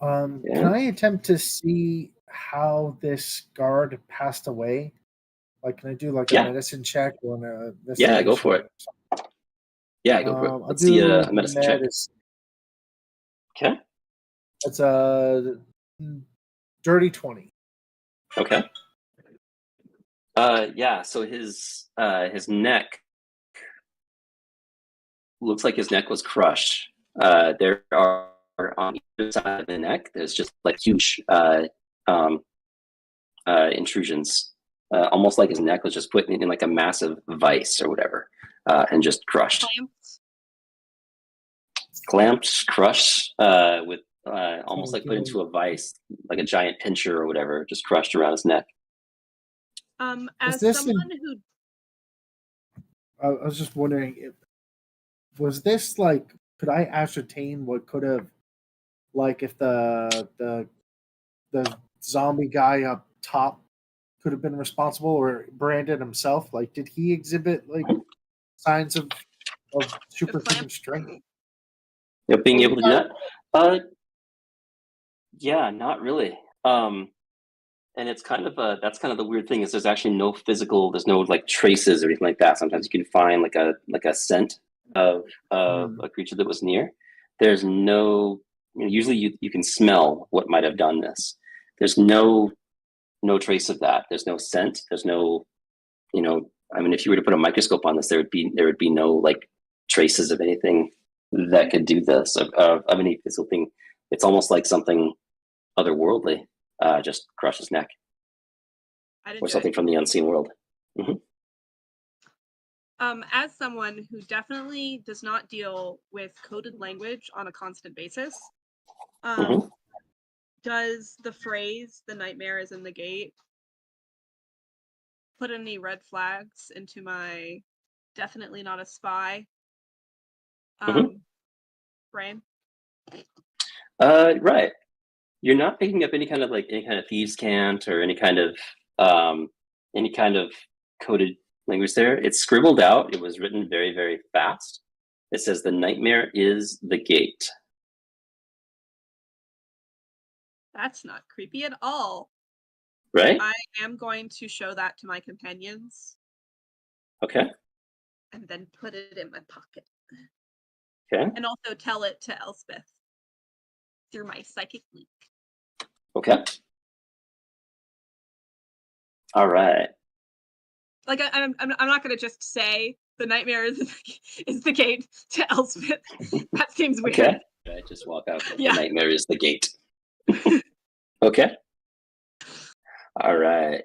Can I attempt to see how this guard passed away? Like, can I do like a medicine check or an Yeah, go for it. Yeah, go for it. Let's see a medicine check. Okay. That's a dirty 20. Okay. So his neck looks like his neck was crushed. There are on either side of the neck, there's just like huge intrusions, almost like his neck was just put in like a massive vice or whatever, and just crushed. Clamped, crushed, with almost like put into a vice, like a giant pincher or whatever, just crushed around his neck. As someone who I was just wondering, was this like, could I ascertain what could have, like, if the zombie guy up top could have been responsible, or Brandon himself? Like, did he exhibit like signs of superhuman strength? Being able to do that? Yeah, not really. And it's kind of that's kind of the weird thing, is there's actually there's no like traces or anything like that. Sometimes you can find like a scent of a creature that was near. There's no, usually you can smell what might have done this. There's no trace of that. There's no scent. There's no, I mean, if you were to put a microscope on this, there would be no like traces of anything that could do this, of any physical thing. It's almost like something otherworldly just crushed his neck, or something from the unseen world. Mm-hmm. As someone who definitely does not deal with coded language on a constant basis, does the phrase "the nightmare is in the gate" put any red flags into my definitely not a spy brain? Right. You're not picking up any kind of thieves' cant or any kind of coded language there. It's scribbled out. It was written very, very fast. It says, "The nightmare is the gate." That's not creepy at all. Right? I am going to show that to my companions. Okay. And then put it in my pocket. Okay. And also tell it to Elspeth through my psychic link. Okay. All right. Like I'm not gonna just say the nightmare is the gate to Elspeth. That seems weird. Okay. I just walk out. The nightmare is the gate. Okay. All right.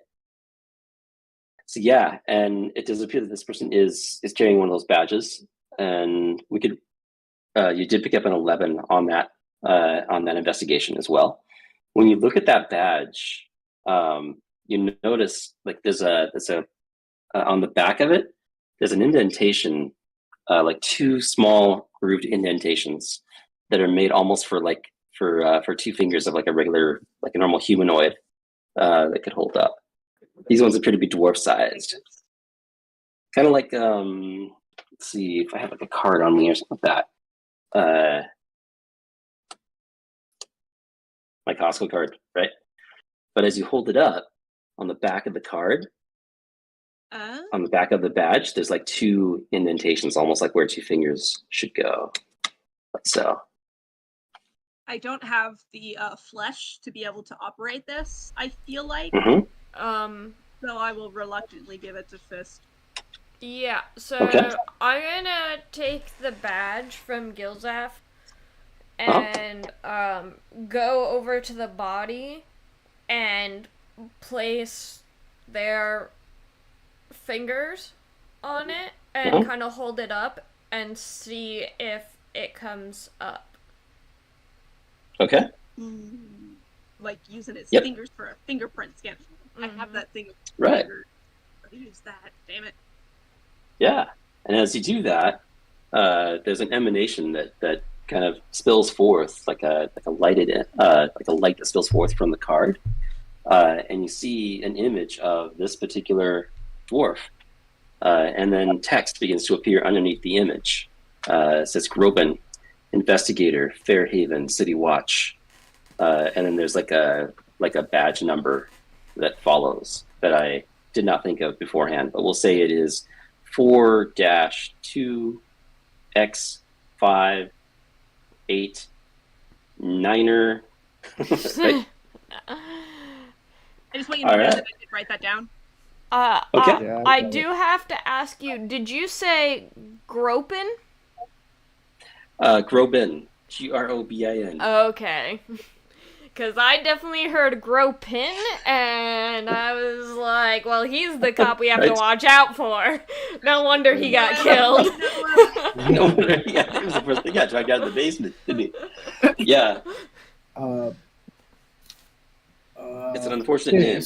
So yeah, and it does appear that this person is carrying one of those badges, and we could. You did pick up an 11 on that investigation as well. When you look at that badge, you notice like there's a on the back of it, there's an indentation, like two small grooved indentations that are made almost for two fingers of like a regular, like a normal humanoid that could hold up. These ones appear to be dwarf sized. Kind of like, let's see if I have like a card on me or something like that. My Costco card, right? But as you hold it up, on the back of the card, on the back of the badge, there's like two indentations, almost like where two fingers should go. Like so. I don't have the flesh to be able to operate this, I feel like. So I will reluctantly give it to Fist. Yeah, so Okay. I'm gonna take the badge from Gilzaf and go over to the body and place their fingers on it and kind of hold it up and see if it comes up. Okay. Like using its Yep. fingers for a fingerprint scan. I have that thing. Right. Use that. Damn it. Yeah. And as you do that, there's an emanation that kind of spills forth like a light that spills forth from the card. And you see an image of this particular dwarf. And then text begins to appear underneath the image. It says Groban, Investigator, Fairhaven, City Watch. And then there's like a badge number that follows that I did not think of beforehand, but we'll say it is 4-2X589er. Right? I just want you to know that I did write that down. Okay. I do have to ask you, did you say Gropin? Grobin. Grobin. Okay. Because I definitely heard Gropin, and I was like, well, he's the cop we have to watch out for. No wonder he got killed. No wonder. Yeah, he was the first thing got dragged out of the basement, didn't he? Yeah. It's an unfortunate name.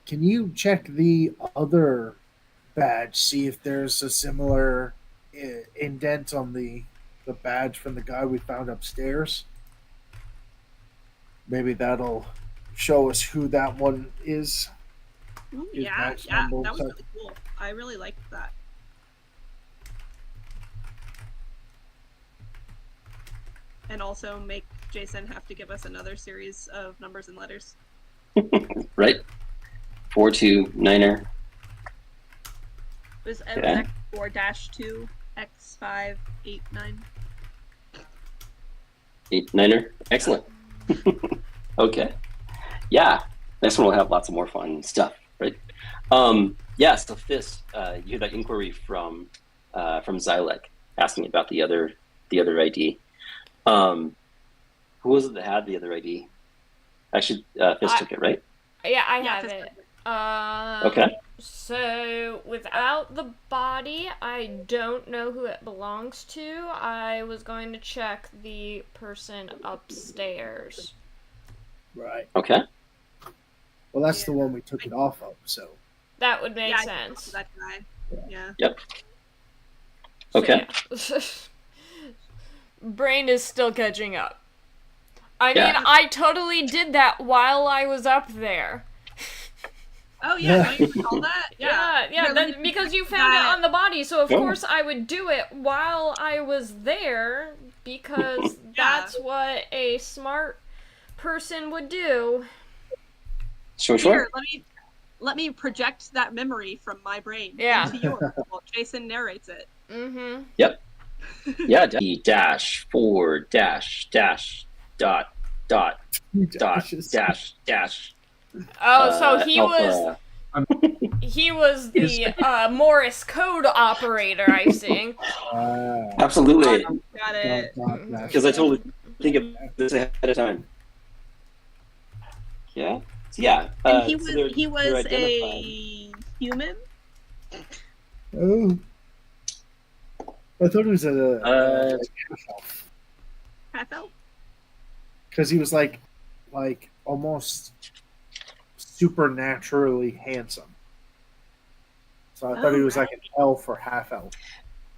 Can you check the other badge, see if there's a similar indent on the badge from the guy we found upstairs? Maybe that'll show us who that one is. Yeah, that was really cool. I really liked that. And also make Jason have to give us another series of numbers and letters. Right. 4-2-9er. It was Okay. 4-2X589. 8-9er. Excellent. Okay. Yeah. Next one will have lots of more fun stuff, right? Yeah, so Fist, you hear that inquiry from Xylek asking about the other ID. Who was it that had the other ID? Actually, Fist took it, right? Yeah, I have Fist it. took it. Okay. So, without the body, I don't know who it belongs to. I was going to check the person upstairs. Right. Okay. Well, that's the one we took it off of, so. That would make I sense. that guy. Yeah. Yep. So, Okay. yeah. Brain is still catching up. I Yeah. mean, I totally did that while I was up there. Oh yeah, don't you recall that? Yeah, Here, let me because you check found it that. on the body, so of Oh. course I would do it while I was there, because that's what a smart person would do. Sure. Here, let me project that memory from my brain into yours while Jason narrates it. Mm-hmm. Yep. Yeah. -. Oh, so he Alpha. he was the Morse code operator, I see. Absolutely. Got it. Because I totally think of this ahead of time. Yeah. So yeah. And he so was they're a identified. human. Oh. I thought it was a Half elf. because he was like almost supernaturally handsome. So I thought he was like an elf or half elf.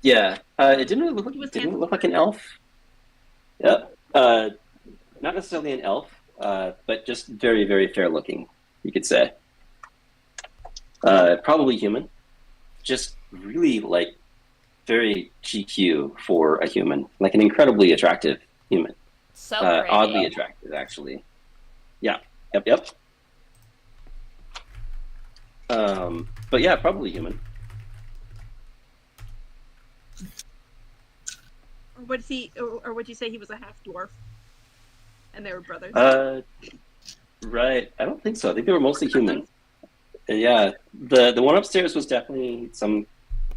Yeah, it didn't really look like, He was didn't handsome. look like an elf. Yeah, not necessarily an elf, but just very, very fair looking, you could say. Probably human. Just really like very GQ for a human, like an incredibly attractive human. So pretty. Oddly attractive, actually. Yeah. Yep. But yeah, probably human. Or would you say he was a half dwarf? And they were brothers. Right. I don't think so. I think they were mostly human. Yeah. The one upstairs was definitely some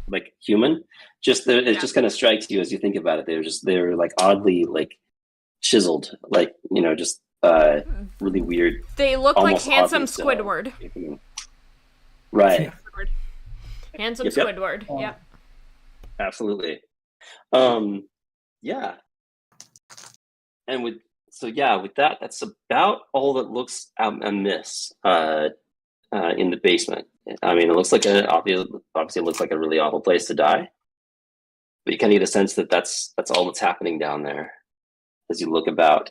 like human. It just kind of strikes you as you think about it. They're like oddly like chiseled, like just really weird. They look like almost handsome obvious, Squidward. Right. Handsome Yep. Squidward. Yep. Absolutely. Yeah. And with that, that's about all that looks amiss in the basement. I mean, it looks like obviously it looks like a really awful place to die. But you kind of get a sense that that's all that's happening down there as you look about.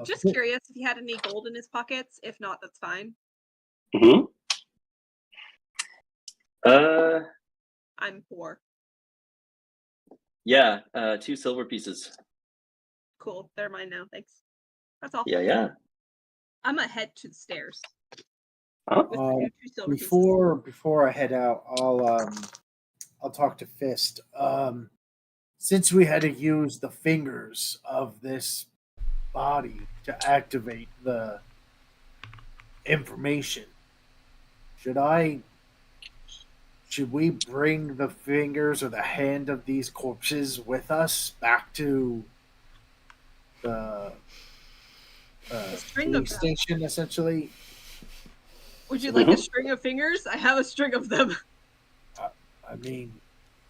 Just curious if he had any gold in his pockets. If not, that's fine. Mm-hmm. I'm poor. Yeah, 2 silver pieces. Cool. They're mine now. Thanks. That's all. Yeah. I'm gonna head to the stairs. Huh? With the 2 silver pieces. Before I head out, I'll talk to Fist. Since we had to use the fingers of this body to activate the information, should we bring the fingers or the hand of these corpses with us back to the string police of them. station, essentially? Would you like a string of fingers? I have a string of them. I mean,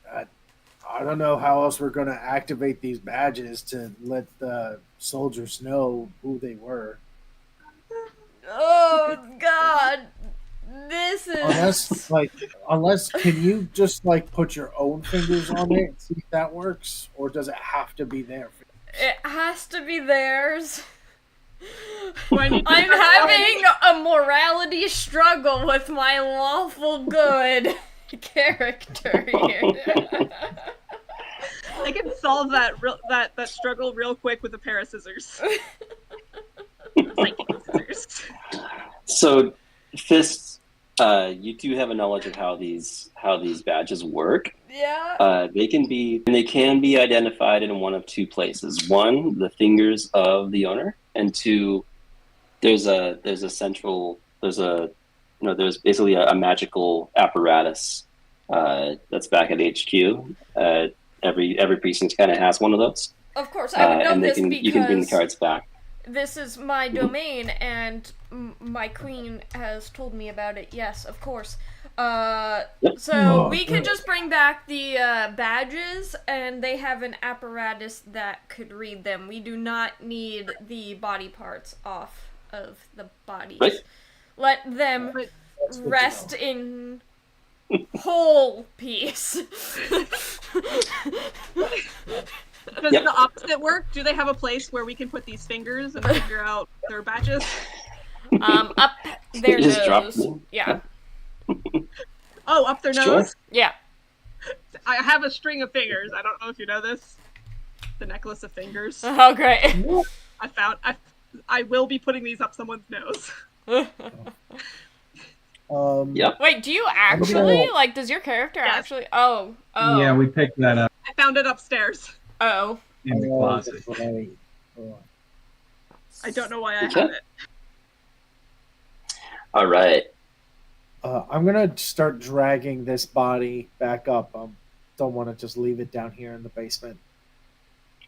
I don't know how else we're going to activate these badges to let the soldiers know who they were. Oh God, this is Unless can you just like put your own fingers on it and see if that works, or does it have to be there? It has to be theirs. I'm I'm having a morality struggle with my lawful good character here. I can solve that struggle real quick with a pair of scissors. Psychic scissors. So, Fist, you do have a knowledge of how these badges work. Yeah. They can be identified in one of 2 places. 1, the fingers of the owner, and 2, there's basically a magical apparatus that's back at HQ. Every precinct kind of has one of those. Of course, I would know and this you can bring the because cards back. this is my domain, and my queen has told me about it. Yes, of course. So we could just bring back the badges, and they have an apparatus that could read them. We do not need the body parts off of the bodies. Right. Let them That's good to rest know. in whole peace. Does the opposite work? Do they have a place where we can put these fingers and figure out their badges? Up their Just drop nose. them. Yeah. Oh, up their Sure. nose? Yeah. I have a string of fingers. I don't know if you know this. The necklace of fingers. Oh, great. I will be putting these up someone's nose. Yep. Wait, do you actually? Like, does your character Yes. actually? Oh. Yeah, we picked that up I found it upstairs. Oh. in the closet. I don't know why I Okay. have it. All right. I'm gonna start dragging this body back up. Don't want to just leave it down here in the basement.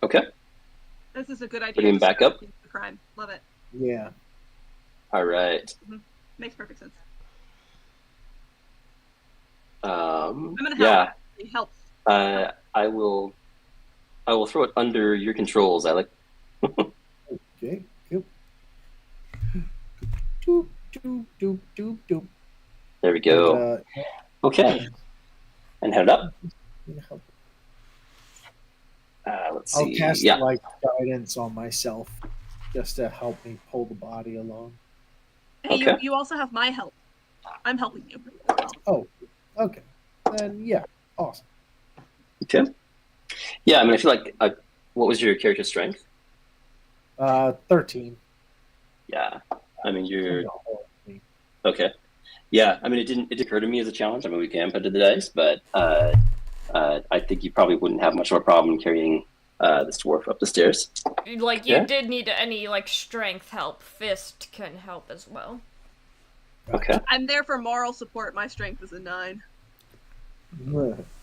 Okay. This is a good idea. Bring him to back start up? with the crime. Love it. Yeah. All right. Makes perfect sense. I'm gonna help. Yeah. It helps. I will throw it under your controls, Alec. Okay. Doop. Doop, doop, doop, doop, doop. There we go. And, Okay. And head up. Let's I'll see. cast Yeah. like guidance on myself just to help me pull the body along. Hey, Okay. you also have my help. I'm helping you. Oh, okay. Then yeah, awesome. Okay. Yeah, I mean, I feel like what was your character strength? 13. Yeah. I mean, you're okay. Yeah, I mean, it didn't occur to me as a challenge. I mean, we can put it to the dice, but I think you probably wouldn't have much of a problem carrying this dwarf up the stairs. Like, you did need any, like, strength help. Fist can help as well. Okay. I'm there for moral support. My strength is a 9.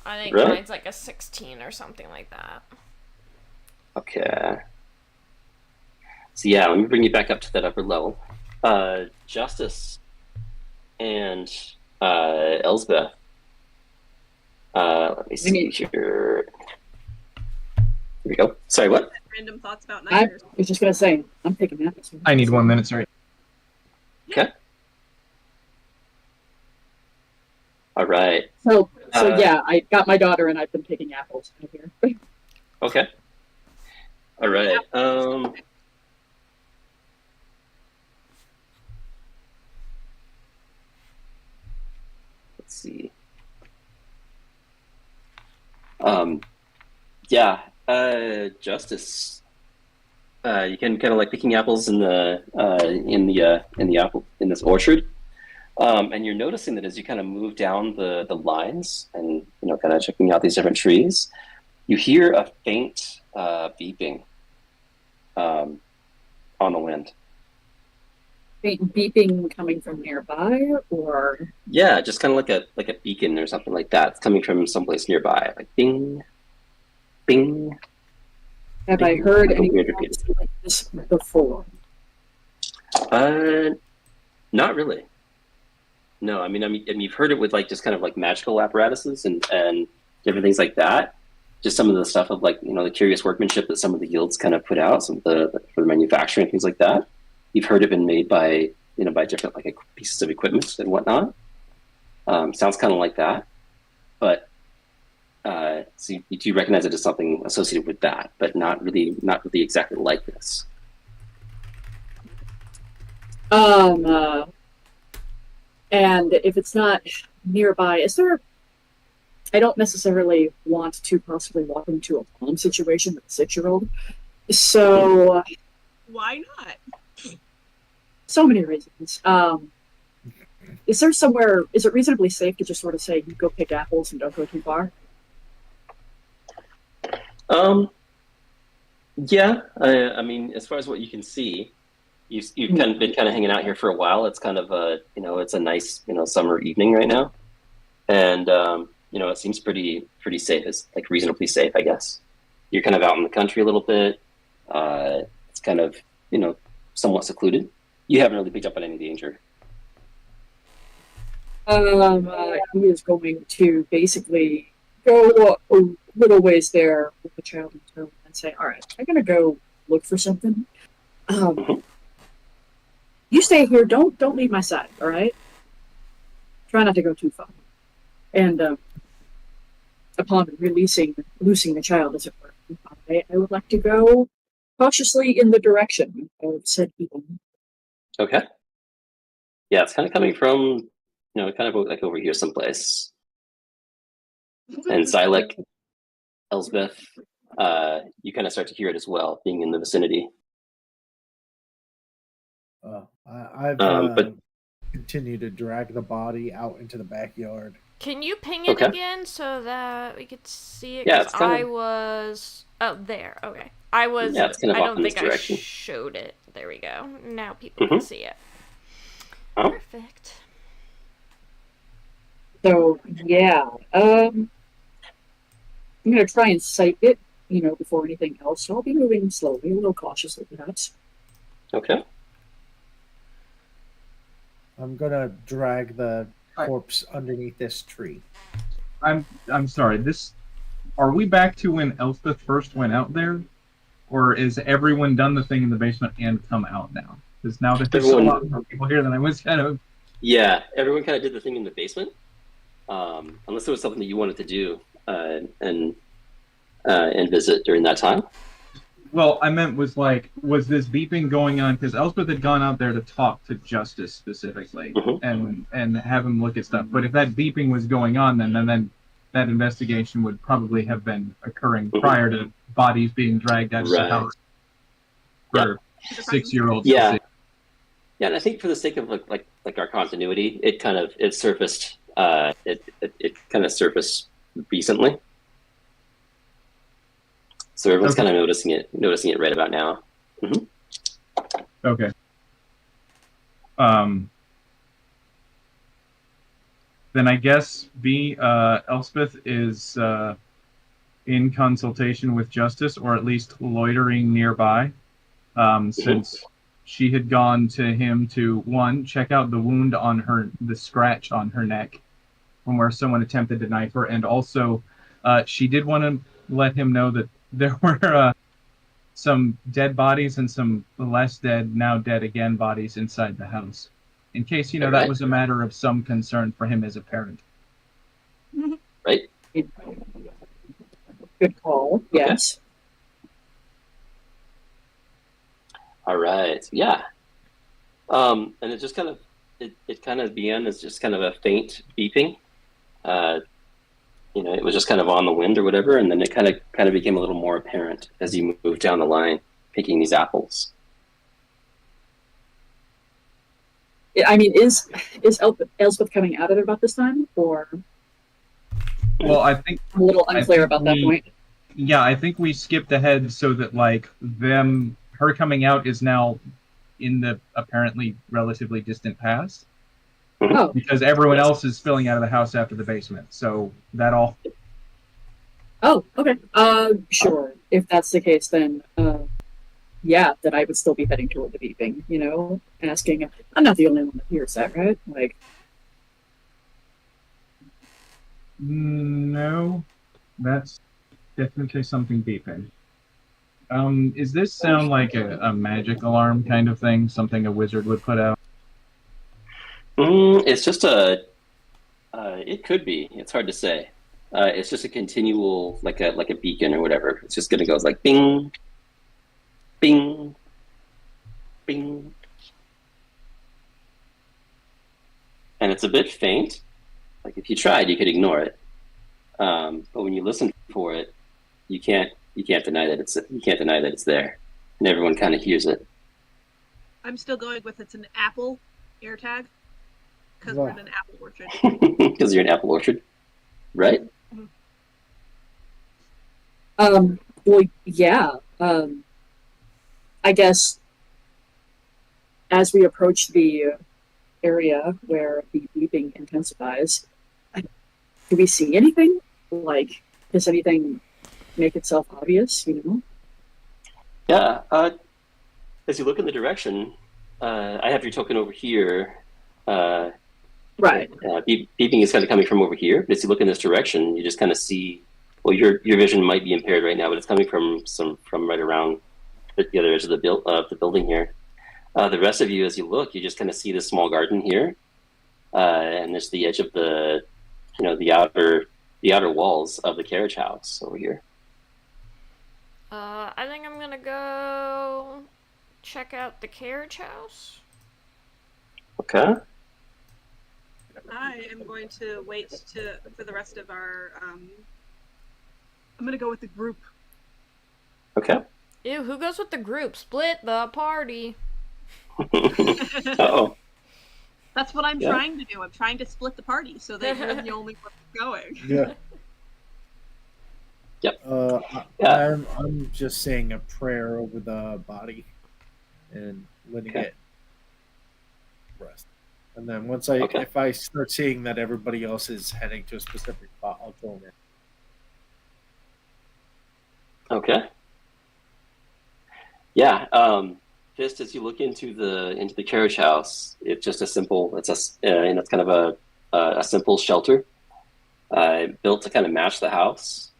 I think Right. mine's like a 16 or something like that. Okay. So yeah, let me bring you back up to that upper level. Justice and Elsbeth. Let me see here. Here we go. Sorry, what? Random thoughts about I nightmares. was just gonna say, I'm taking that. I need 1 minute, sorry. Okay. All right. So yeah, I got my daughter and I've been picking apples out here. Okay. All right. Let's see. Yeah. Justice. You can kind of like picking apples in the apple in this orchard. And you're noticing that as you kind of move down the lines and, kind of checking out these different trees, you hear a faint beeping on the wind. Beeping coming from nearby, or Yeah, just kind of like a beacon or something like that. It's coming from someplace nearby, like bing, bing. have I heard Like a weird anything repeat. like this before? Not really. No, I mean, you've heard it with like just kind of like magical apparatuses and different things like that. Just some of the stuff of like the curious workmanship that some of the guilds kind of put out, some of the for the manufacturing and things like that. You've heard it been made by by different like pieces of equipment and whatnot. Sounds kind of like that, but so you do recognize it as something associated with that, but not really exactly like this. And if it's not nearby, is there? I don't necessarily want to possibly walk into a bomb situation with a 6-year-old. So, Why not? so many reasons. Is there somewhere? Is it reasonably safe to just sort of say, you go pick apples and don't go too far? Yeah, I mean, as far as what you can see, you've kind of been hanging out here for a while. It's kind of it's a nice summer evening right now, and it seems pretty safe. It's like reasonably safe, I guess. You're kind of out in the country a little bit. It's kind of somewhat secluded. You haven't really picked up on any danger. He is going to basically go a little ways there with the child in tow and say, all right, I'm going to go look for something. You stay here. Don't leave my side, all right? Try not to go too far. And upon loosing the child, as it were, I would like to go cautiously in the direction of said people. Okay. Yeah, it's kind of coming from kind of like over here someplace. And Xylek, Elsbeth, you kind of start to hear it as well, being in the vicinity. I've but continued to drag the body out into the backyard. Can you ping it again so that we could see it? Yeah, 'Cause it's kind I of- was... Oh, there. Okay. I was... Yeah, it's kind of I off don't in this think I direction. showed it. There we go. Now people can see it. Oh. Perfect. So, yeah. I'm going to try and sight it, before anything else. So I'll be moving slowly, a little cautiously, perhaps. Okay. I'm gonna drag the corpse underneath this tree. I'm sorry. Are we back to when Elspeth first went out there, or is everyone done the thing in the basement and come out now? Because now that there's a lot more people here than I was kind of Yeah, everyone kind of did the thing in the basement, unless there was something that you wanted to do and visit during that time. Well, I meant was this beeping going on? Because Elspeth had gone out there to talk to Justice specifically and have him look at stuff. But if that beeping was going on, then that investigation would probably have been occurring prior to bodies being dragged out of the house for 6-year-olds to see. Yeah, and I think for the sake of like our continuity, it surfaced. It kind of surfaced recently. So everyone's kind of noticing it right about now. Okay. Then I guess Elspeth is in consultation with Justice, or at least loitering nearby, since she had gone to him to, one, check out the wound on the scratch on her neck from where someone attempted to knife her, and also she did want to let him know that there were some dead bodies and some less dead, now dead again bodies inside the house, in case that was a matter of some concern for him as a parent. Right. Good call. Yes. All right. Yeah. And it just kind of it kind of began as just kind of a faint beeping. It was just kind of on the wind or whatever, and then it kind of became a little more apparent as you moved down the line, picking these apples. I mean, is Elspeth coming out of there about this time, or? Well, I think I'm a little unclear about that point. Yeah, I think we skipped ahead so that her coming out is now in the apparently relatively distant past. Oh. Because everyone else is spilling out of the house after the basement. So that all. Oh, okay. Sure. If that's the case, then then I would still be heading toward the beeping. Asking. I'm not the only one that hears that, right? No, that's definitely something beeping. Is this sound like a magic alarm kind of thing? Something a wizard would put out? It's just it could be. It's hard to say. It's just a continual, like a beacon or whatever. It's just going to go like bing, bing, bing. And it's a bit faint. Like if you tried, you could ignore it. But when you listen for it, you can't deny that it's there, and everyone kind of hears it. I'm still going with it's an apple air tag because we're in an apple orchard. Because you're in an apple orchard, right? Well, yeah. I guess as we approach the area where the beeping intensifies, do we see anything? Does anything make itself obvious? Yeah. As you look in the direction, I have your token over here. Right. Beeping is kind of coming from over here. But as you look in this direction, you just kind of see. Well, your vision might be impaired right now, but it's coming from right around the other edge of the building here. The rest of you, as you look, you just kind of see this small garden here, and there's the edge of the outer walls of the carriage house over here. I think I'm gonna go check out the carriage house. Okay. I am going to wait for the rest of our. I'm gonna go with the group. Okay. Ew, who goes with the group? Split the party. Uh-oh. That's what I'm trying to do. I'm trying to split the party so that you're the only one going. Yeah. Yep. I'm just saying a prayer over the body and letting it rest. And then if I start seeing that everybody else is heading to a specific spot, I'll join in. Okay. Yeah. Just as you look into the carriage house, it's just it's kind of a simple shelter, built to kind of match the house.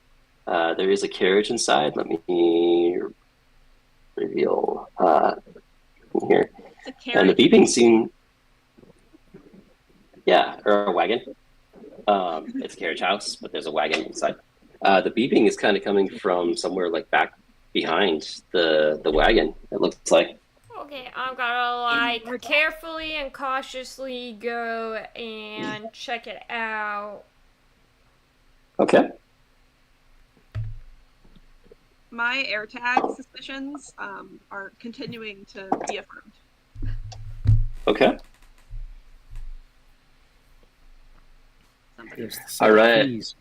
There is a carriage inside. Let me reveal here. It's a carriage. And the beeping seemed. Yeah, or a wagon. It's a carriage house, but there's a wagon inside. The beeping is kind of coming from somewhere like back behind the wagon. It looks like. Okay, I'm gonna like carefully and cautiously go and check it out. Okay. My AirTag suspicions are continuing to be affirmed. Okay. Somebody. Here's the All right. keys.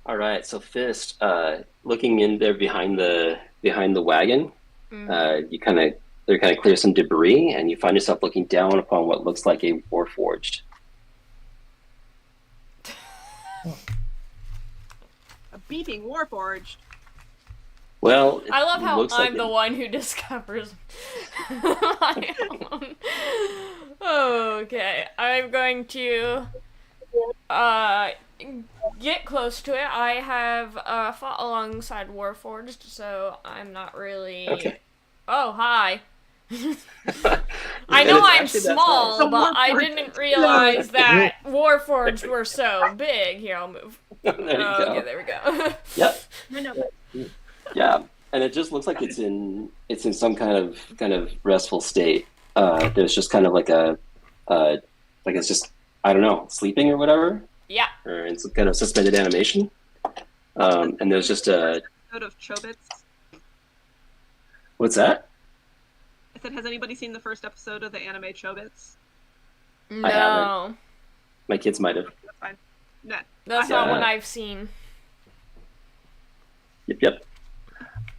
All right. So Fist, looking in there behind the wagon, you kind of clear some debris, and you find yourself looking down upon what looks like a warforged. A beeping warforged. Well, I love how looks I'm like the one who discovers my own. Okay, I'm going to get close to it. I have fought alongside Warforged, so I'm not really. Okay. Oh, hi. I And know it's I'm actually that small, size. but I Warforged. didn't realize that Warforged were so big. Here, I'll move. There you go. Okay, there we go. Yep. I know. Yeah, and it just looks like it's in some kind of restful state. There's just kind of like like it's just, I don't know, sleeping or whatever, Yeah. or in some kind of suspended animation. And there's just a Episode of Chobits. what's that? I said, has anybody seen the first episode of the anime Chobits? No, I haven't. My kids might have. That's fine. No. that's I not haven't. what I've seen. Yep.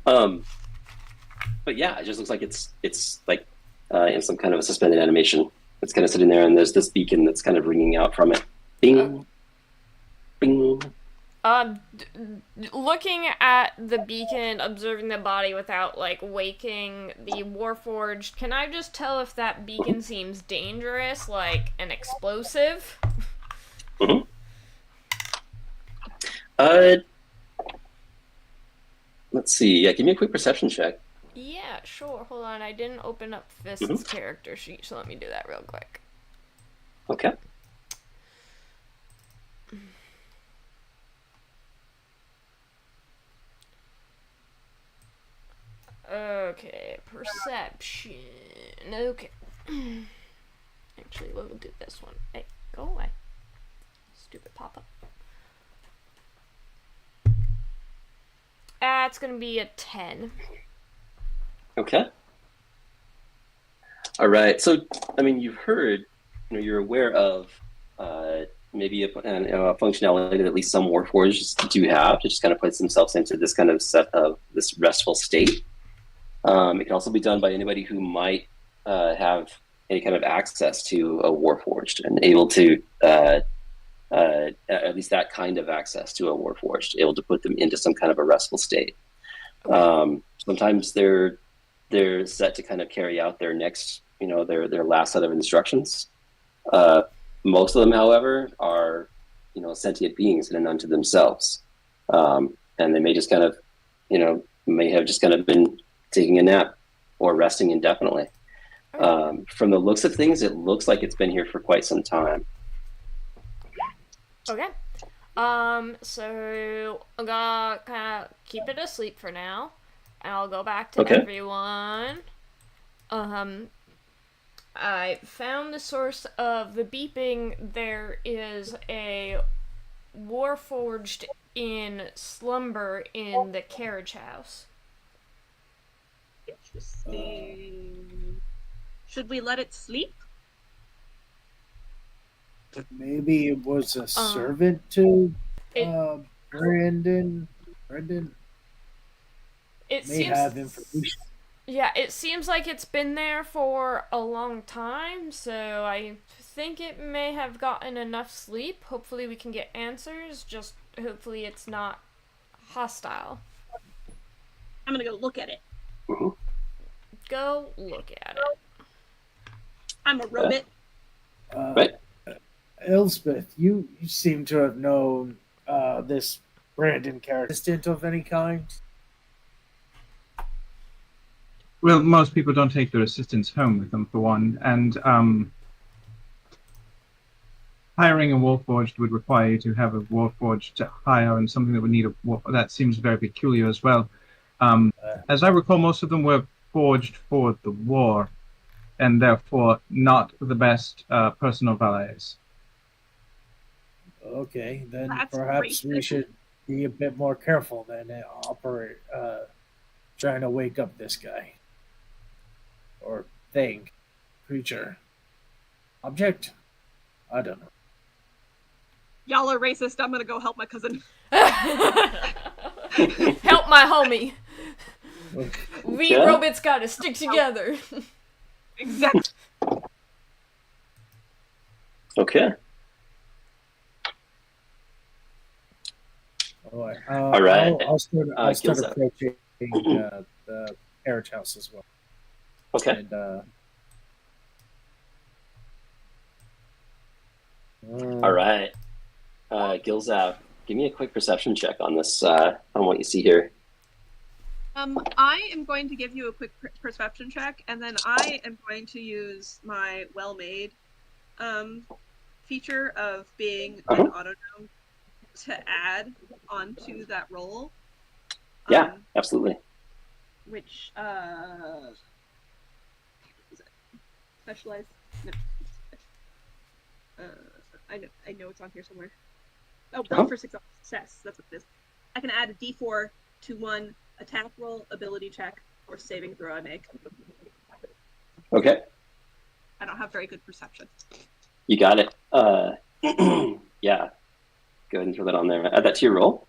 But yeah, it just looks like it's like in some kind of a suspended animation. It's kind of sitting there, and there's this beacon that's kind of ringing out from it. Bing, bing. Looking at the beacon, observing the body without like waking the Warforged, can I just tell if that beacon seems dangerous, like an explosive? Mm-hmm. Let's see. Yeah, give me a quick perception check. Yeah, sure. Hold on, I didn't open up Fist's character sheet, so let me do that real quick. Okay. Okay, perception. Okay. Actually, we'll do this one. Hey, go away. Stupid pop-up. It's gonna be a 10. Okay. All right. So, I mean, you've heard, you're aware of maybe a functionality that at least some Warforged do have to just kind of put themselves into this kind of set of this restful state. It can also be done by anybody who might have any kind of access to a Warforged and able to, at least that kind of access to a Warforged, able to put them into some kind of a restful state. Sometimes they're set to kind of carry out their next, their last set of instructions. Most of them, however, are, sentient beings and unto themselves. And they may just kind of, may have just kind of been taking a nap or resting indefinitely. From the looks of things, it looks like it's been here for quite some time. Okay. So I'm gonna kind of keep it asleep for now, and I'll go back to everyone. I found the source of the beeping. There is a Warforged in slumber in the carriage house. Interesting. Should we let it sleep? Maybe it was a servant to Brendan. It May seems, have information. yeah, it seems like it's been there for a long time, so I think it may have gotten enough sleep. Hopefully we can get answers, just hopefully it's not hostile. I'm gonna go look at it. Go look at it. I'm a robot. Right. Elspeth, you seem to have known this Brandon character. Assistant of any kind? Well, most people don't take their assistants home with them, for one, and hiring a Warforged would require you to have a Warforged to hire, and something that would need that seems very peculiar as well. As I recall, most of them were forged for the war, and therefore not the best personal valets. Okay, then That's perhaps we racist. should be a bit more careful than trying to wake up this guy. Or thing. Creature. Object? I don't know. Y'all are racist. I'm gonna go help my cousin. Help my homie. We Yeah. robots gotta stick together. Exactly. Okay. All right. I'll start Gilza. approaching the carriage house as well. Okay. And, All right. Gilzav, give me a quick perception check on this, on what you see here. I am going to give you a quick perception check, and then I am going to use my well-made feature of being an autognome to add onto that roll. Yeah, absolutely. Which is it specialized? No. I know it's on here somewhere. Oh, roll for success. That's what it is. I can add a D4 to one attack roll, ability check, or saving throw I make. Okay. I don't have very good perception. You got it. Yeah. Go ahead and throw that on there. Add that to your roll.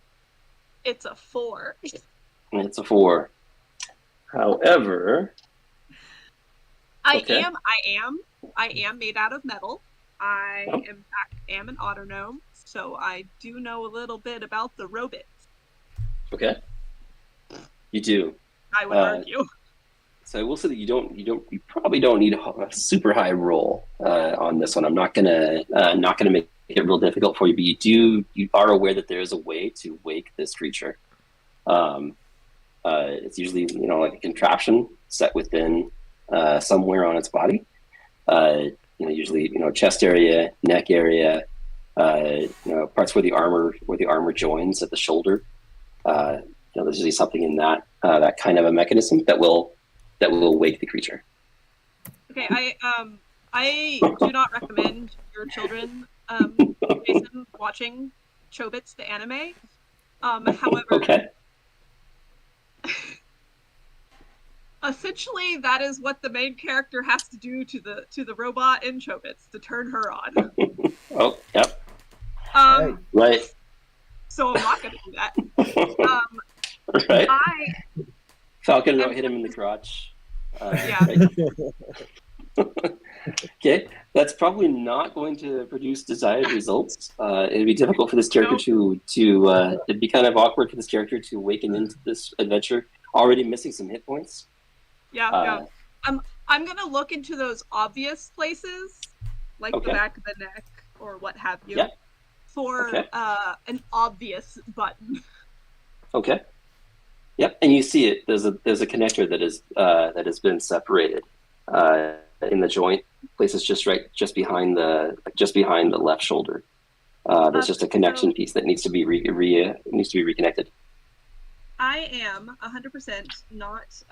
It's a 4. It's a 4. However, I am made out of metal. I am an autognome, so I do know a little bit about the robots. Okay. You do. I would argue. So I will say that you probably don't need a super high roll on this one. I'm not gonna make it real difficult for you, but you are aware that there is a way to wake this creature. It's usually like a contraption set within somewhere on its body. Usually chest area, neck area, parts where the armor joins at the shoulder. There's usually something in that kind of a mechanism that will wake the creature. Okay, I do not recommend your children, Jason, watching Chobits the anime. However, okay. Essentially, that is what the main character has to do to the robot in Chobits to turn her on. Oh, yep. Right. So I'm not going to do that. Right. Falcon am- hit him in the crotch. Yeah. Okay, that's probably not going to produce desired results. It'd be difficult for this character to it'd be kind of awkward for this character to awaken into this adventure already missing some hit points. Yeah. I'm gonna look into those obvious places, like the back of the neck or what have you, for an obvious button. Okay. Yep, and you see it. There's a connector that has been separated in the joint. Places just behind the left shoulder. There's just a connection piece that needs to be reconnected. I am 100% not.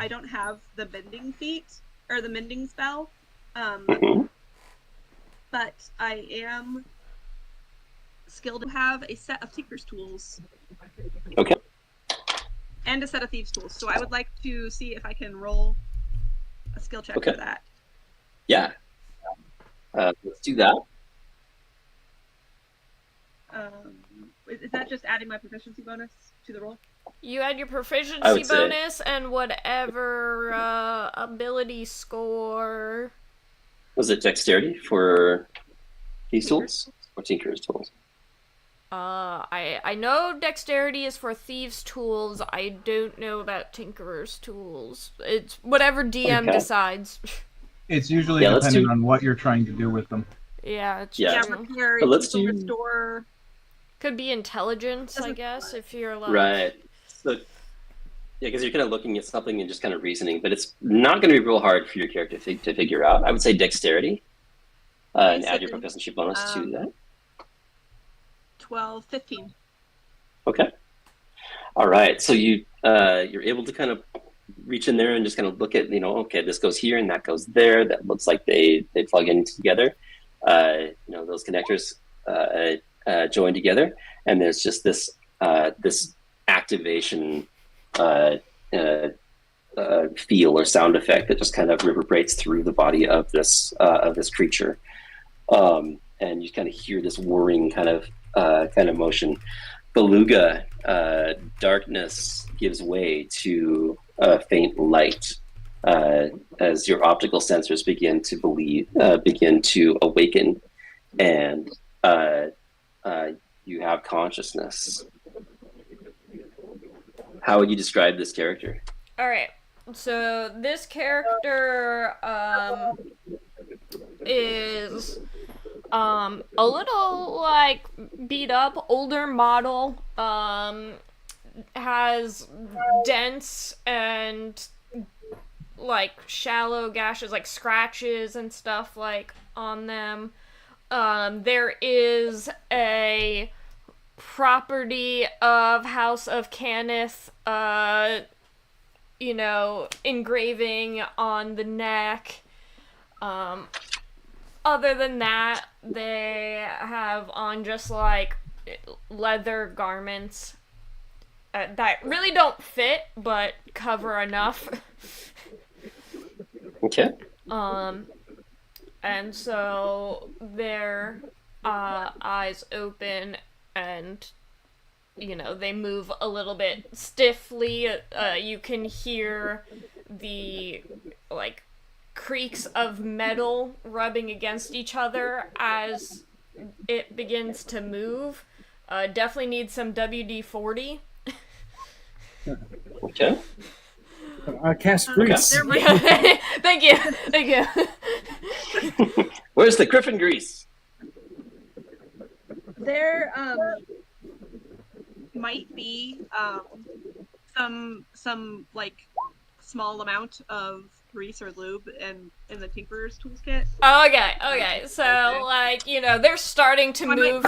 I don't have the mending feat or the mending spell, but I am skilled to have a set of Tinker's tools. Okay. And a set of Thieves' tools. So I would like to see if I can roll a skill check for that. Yeah. Let's do that. Is that just adding my proficiency bonus to the roll? You add your proficiency bonus and whatever ability score. Was it dexterity for these tools or Tinker's tools? I know dexterity is for thieves' tools. I don't know about tinkerer's tools. It's whatever DM decides. It's usually depending on what you're trying to do with them. Yeah, it's repair, restore. Could be intelligence, I guess, if you're like... Right. So Yeah, because you're kind of looking at something and just kind of reasoning, but it's not going to be real hard for your character to figure out. I would say dexterity, and add your proficiency bonus to that. 12, 15. Okay. All right. So you're able to kind of reach in there and just kind of look at, okay, this goes here and that goes there. That looks like they plug in together. Those connectors join together, and there's just this activation feel or sound effect that just kind of reverberates through the body of this creature, and you kind of hear this whirring kind of motion. Beluga, darkness gives way to a faint light as your optical sensors begin to awaken, and you have consciousness. How would you describe this character? All right. So this character is a little like beat up, older model, has dents and like shallow gashes, like scratches and stuff like on them. There is a property of House of Cannith, engraving on the neck. Other than that, they have on just like leather garments that really don't fit but cover enough. Okay. And so their eyes open and they move a little bit stiffly. You can hear the like creaks of metal rubbing against each other as it begins to move. Definitely need some WD-40. Okay. Cast grease. Thank you. Where's the Griffin grease? There might be some like small amount of grease or lube in the Tinkerer's toolkit. Okay. So like they're starting to move.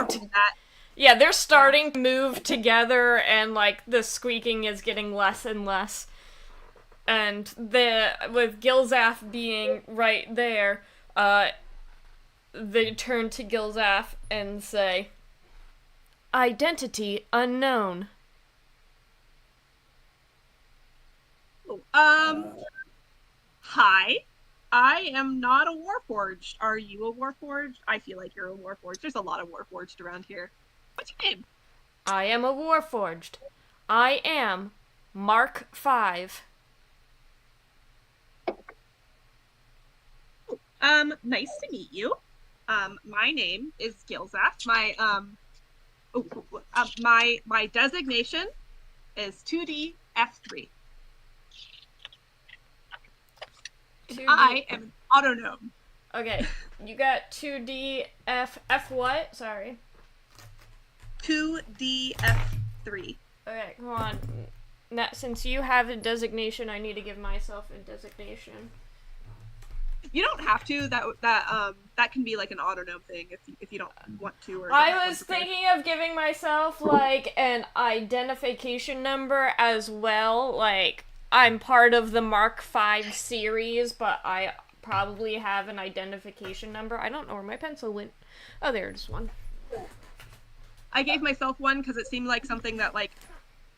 Yeah, they're starting to move together, and like the squeaking is getting less and less. And with Gilzaf being right there, they turn to Gilzaf and say, "Identity unknown." Hi. I am not a Warforged. Are you a Warforged? I feel like you're a Warforged. There's a lot of Warforged around here. What's your name? I am a Warforged. I am Mark 5. Nice to meet you. My name is Gilzaf. My designation is 2D F3. I am an autognome. Okay, you got 2D F what? Sorry. 2D F3. Okay, come on. Now, since you have a designation, I need to give myself a designation. You don't have to. That can be like an autognome thing if you don't want to. Or I was thinking of giving myself like an identification number as well. Like I'm part of the Mark 5 series, but I probably have an identification number. I don't know where my pencil went. Oh, there's one. I gave myself one because it seemed like something that like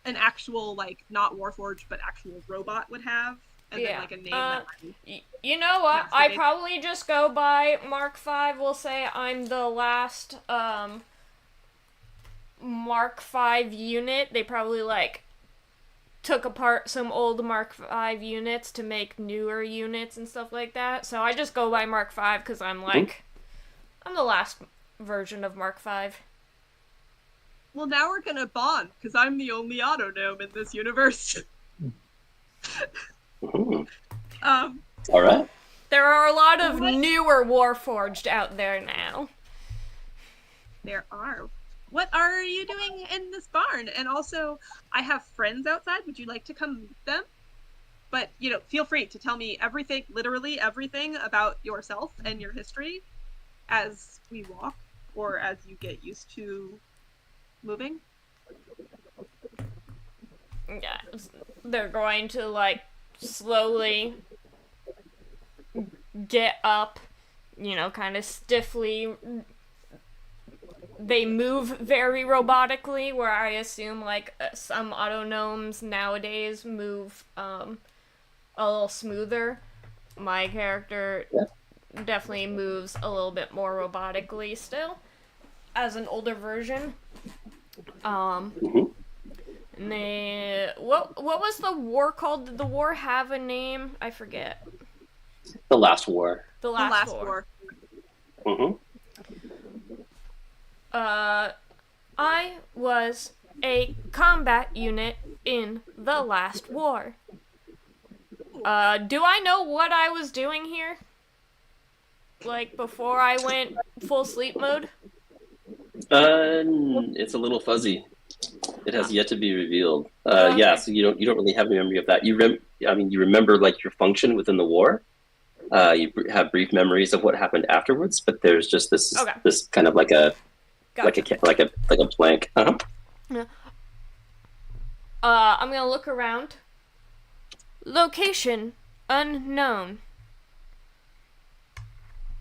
an actual like not Warforged but actual robot would have. And then, like, a name that you know what? I probably just go by Mark 5. We'll say I'm the last Mark 5 unit. They probably, like, took apart some old Mark 5 units to make newer units and stuff like that. So I just go by Mark 5 because I'm, like, I'm the last version of Mark 5. Well, now we're gonna bond because I'm the only autognome in this universe. All right. There are a lot of newer Warforged out there now. There are. what are you doing in this barn? And also, I have friends outside. Would you like to come meet them? But, feel free to tell me everything, literally everything about yourself and your history as we walk or as you get used to moving. Yeah, they're going to, like, slowly get up, kind of stiffly. They move very robotically, where I assume, like, some autognomes nowadays move a little smoother. My character definitely moves a little bit more robotically still, as an older version. And what was the war called? Did the war have a name? I forget. The Last War. The last war. Mm-hmm. I was a combat unit in the last war. Do I know what I was doing here? Like, before I went full sleep mode? It's a little fuzzy. It has yet to be revealed. Okay. Yeah, so you don't really have any memory of that. You remember like your function within the war. You have brief memories of what happened afterwards, but there's just this kind of like a Gotcha. like a blank. Uh-huh. Yeah. I'm gonna look around. Location unknown.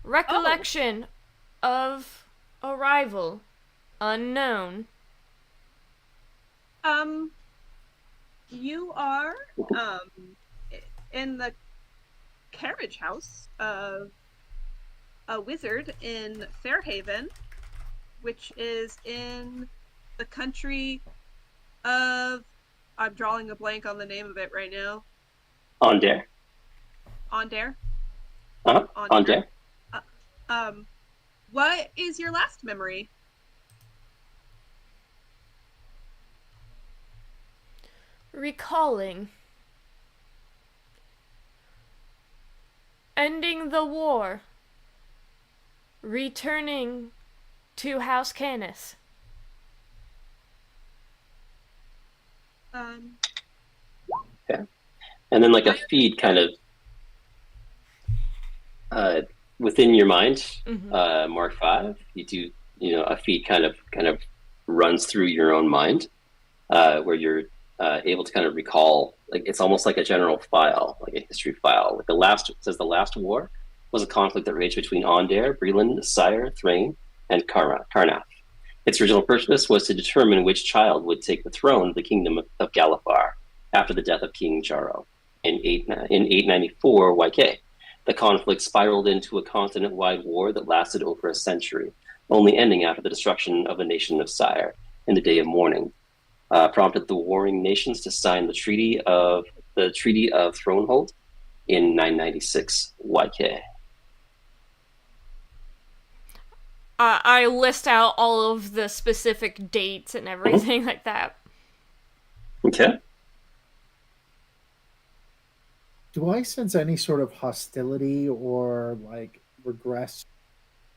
Recollection of arrival unknown. You are in the carriage house of a wizard in Fairhaven, which is in the country of, I'm drawing a blank on the name of it right now. Onder. Onder. Uh-huh. Onder. What is your last memory? Recalling. Ending the war. Returning to House Canis. Okay. And then like a feed kind of within your mind, Mark 5, you do, a feed kind of runs through your own mind, where you're able to kind of recall, like it's almost like a general file, like a history file. Like it says the last war was a conflict that raged between Onder, Breland, Sire, Thrain, and Karnath. Its original purpose was to determine which child would take the throne of the kingdom of Galifar after the death of King Jaro in 894 YK. The conflict spiraled into a continent-wide war that lasted over a century, only ending after the destruction of the nation of Sire in the Day of Mourning. Prompted the warring nations to sign the Treaty of Thronehold in 996 YK. I list out all of the specific dates and everything like that. Okay. Do I sense any sort of hostility or like regress,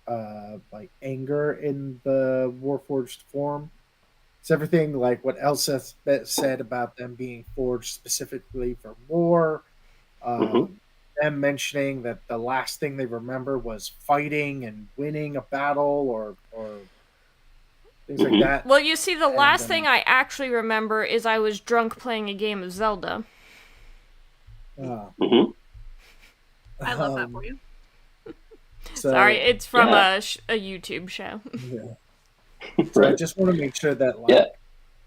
like anger in the Warforged form? Is everything like what Elsa said about them being forged specifically for war? Them mentioning that the last thing they remember was fighting and winning a battle or things like that. Well, you see, the last thing I actually remember is I was drunk playing a game of Zelda. I love that for you. So, sorry, it's from a YouTube show. So I just want to make sure that like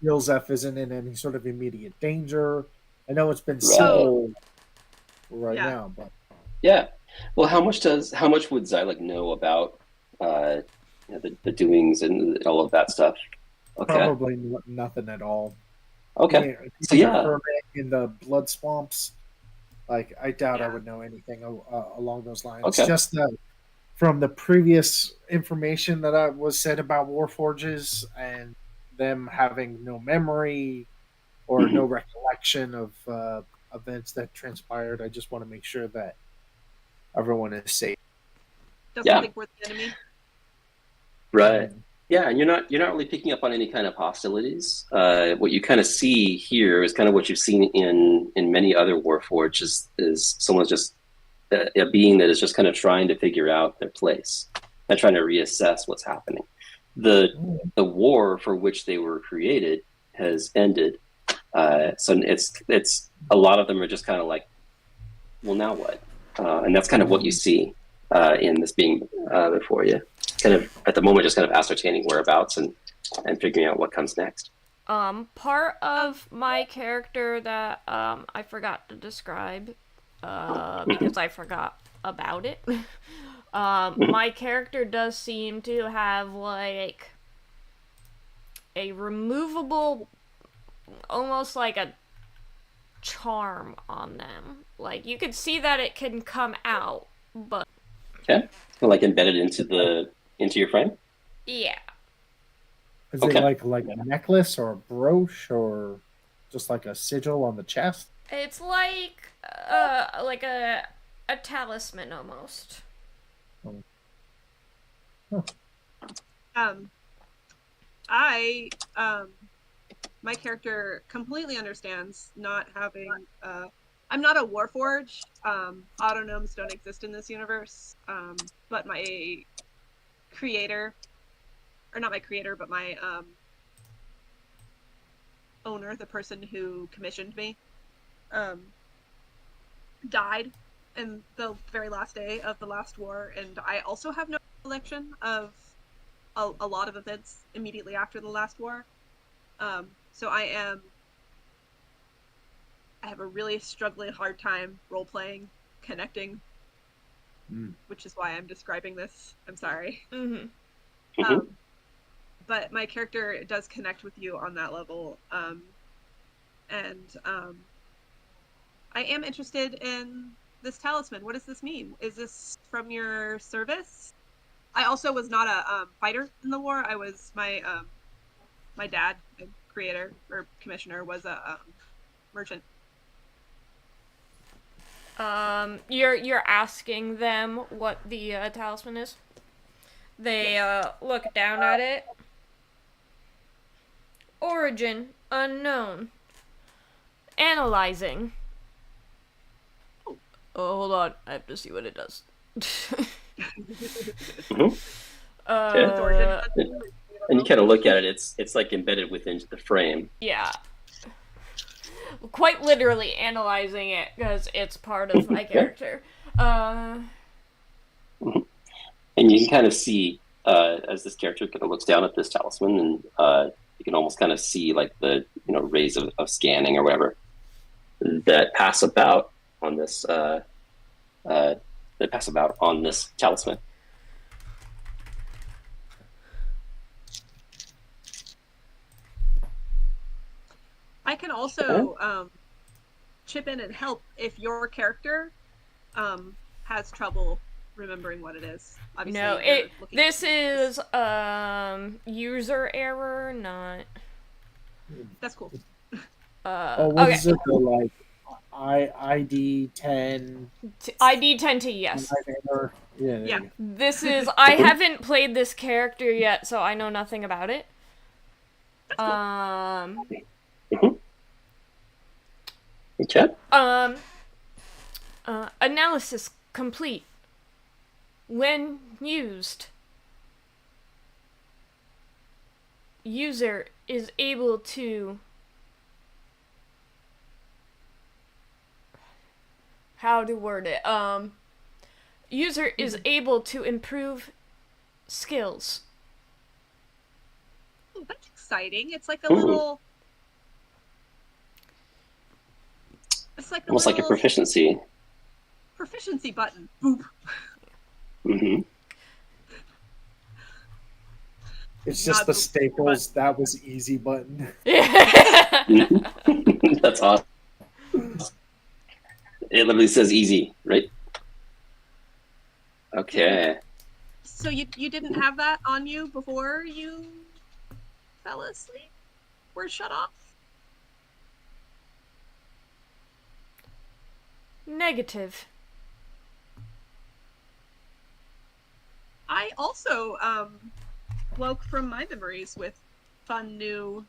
Gilzef isn't in any sort of immediate danger. I know it's been simple now, but well, how much would Xylek know about the doings and all of that stuff? Okay. Probably nothing at all. Okay. So in the blood swamps, like I doubt I would know anything along those lines. Okay. Just from the previous information that was said about Warforges and them having no memory or no recollection of events that transpired, I just want to make sure that everyone is safe. Doesn't think we're the enemy. Right. Yeah, and you're not really picking up on any kind of hostilities. What you kind of see here is kind of what you've seen in many other Warforged is someone's just a being that is just kind of trying to figure out their place and trying to reassess what's happening. The war for which they were created has ended. So it's a lot of them are just kind of like, well, now what? And that's kind of what you see in this being before you. Kind of at the moment, just kind of ascertaining whereabouts and figuring out what comes next. Part of my character that I forgot to describe because I forgot about it. My character does seem to have like a removable, almost like a charm on them. Like you could see that it can come out, but Okay, like embedded into your frame. yeah. Is Okay. it like a necklace or a brooch or just like a sigil on the chest? It's like a talisman almost. I my character completely understands not having I'm not a warforged. Autonomes don't exist in this universe. But my creator, or not my creator, but my owner, the person who commissioned me, died in the very last day of the last war, and I also have no recollection of a lot of events immediately after the last war. So I have a really struggling hard time role-playing, connecting, which is why I'm describing this. I'm sorry. But my character does connect with you on that level. And I am interested in this talisman. What does this mean? Is this from your service? I also was not a fighter in the war. I was my dad, the creator or commissioner, was a merchant. You're asking them what the talisman is. They look down at it. Origin unknown. Analyzing. Oh, hold on. I have to see what it does. And you kind of look at it. It's like embedded within the frame. Yeah. Quite literally analyzing it because it's part of my character. And you can kind of see as this character kind of looks down at this talisman, and you can almost kind of see like the rays of scanning or whatever that pass about on this talisman. I can also chip in and help if your character has trouble remembering what it is. Obviously, No, this is user error, not. That's cool. What Okay. is it? Like ID 10. ID 10T, yes. Yeah. This is. I haven't played this character yet, so I know nothing about it. Okay. Analysis complete. When used, user is able to how to word it. User is able to improve skills. Ooh, that's exciting. It's like a little. It's like almost like a proficiency button. Boop. It's just the staples. That was easy button. That's awesome. It literally says easy, right? Okay. So you didn't have that on you before you fell asleep? Were shut off? Negative. I also woke from my memories with fun new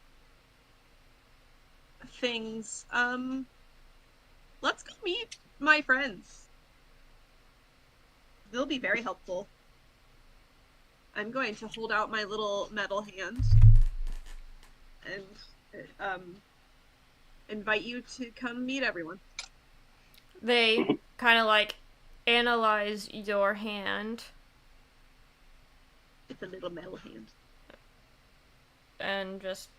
things. Let's go meet my friends. They'll be very helpful. I'm going to hold out my little metal hand and invite you to come meet everyone. They kind of like analyze your hand It's a little metal hand. and just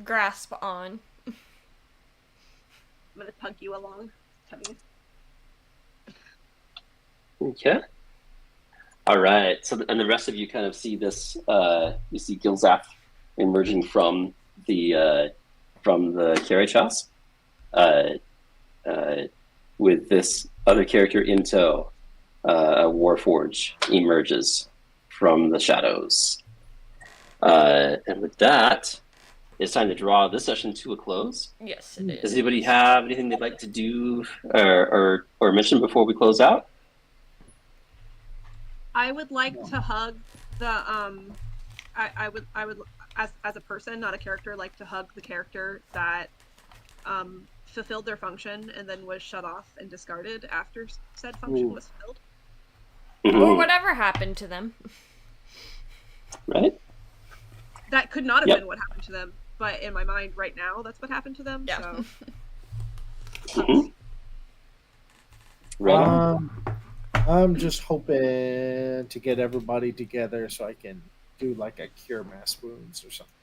grasp on. I'm gonna tug you along. Okay. All right. So, and the rest of you kind of see this. You see Gilzaf emerging from the carriage house, with this other character in tow. A Warforge emerges from the shadows, and with that, it's time to draw this session to a close. Yes, it is. Does anybody have anything they'd like to do or mention before we close out? I would like to hug the I would as a person, not a character, like to hug the character that fulfilled their function and then was shut off and discarded after said function was fulfilled. Or whatever happened to them. Right? That could not have been what happened to them, but in my mind right now, that's what happened to them. Yeah. So. Right. I'm just hoping to get everybody together so I can do like a cure mass wounds or something.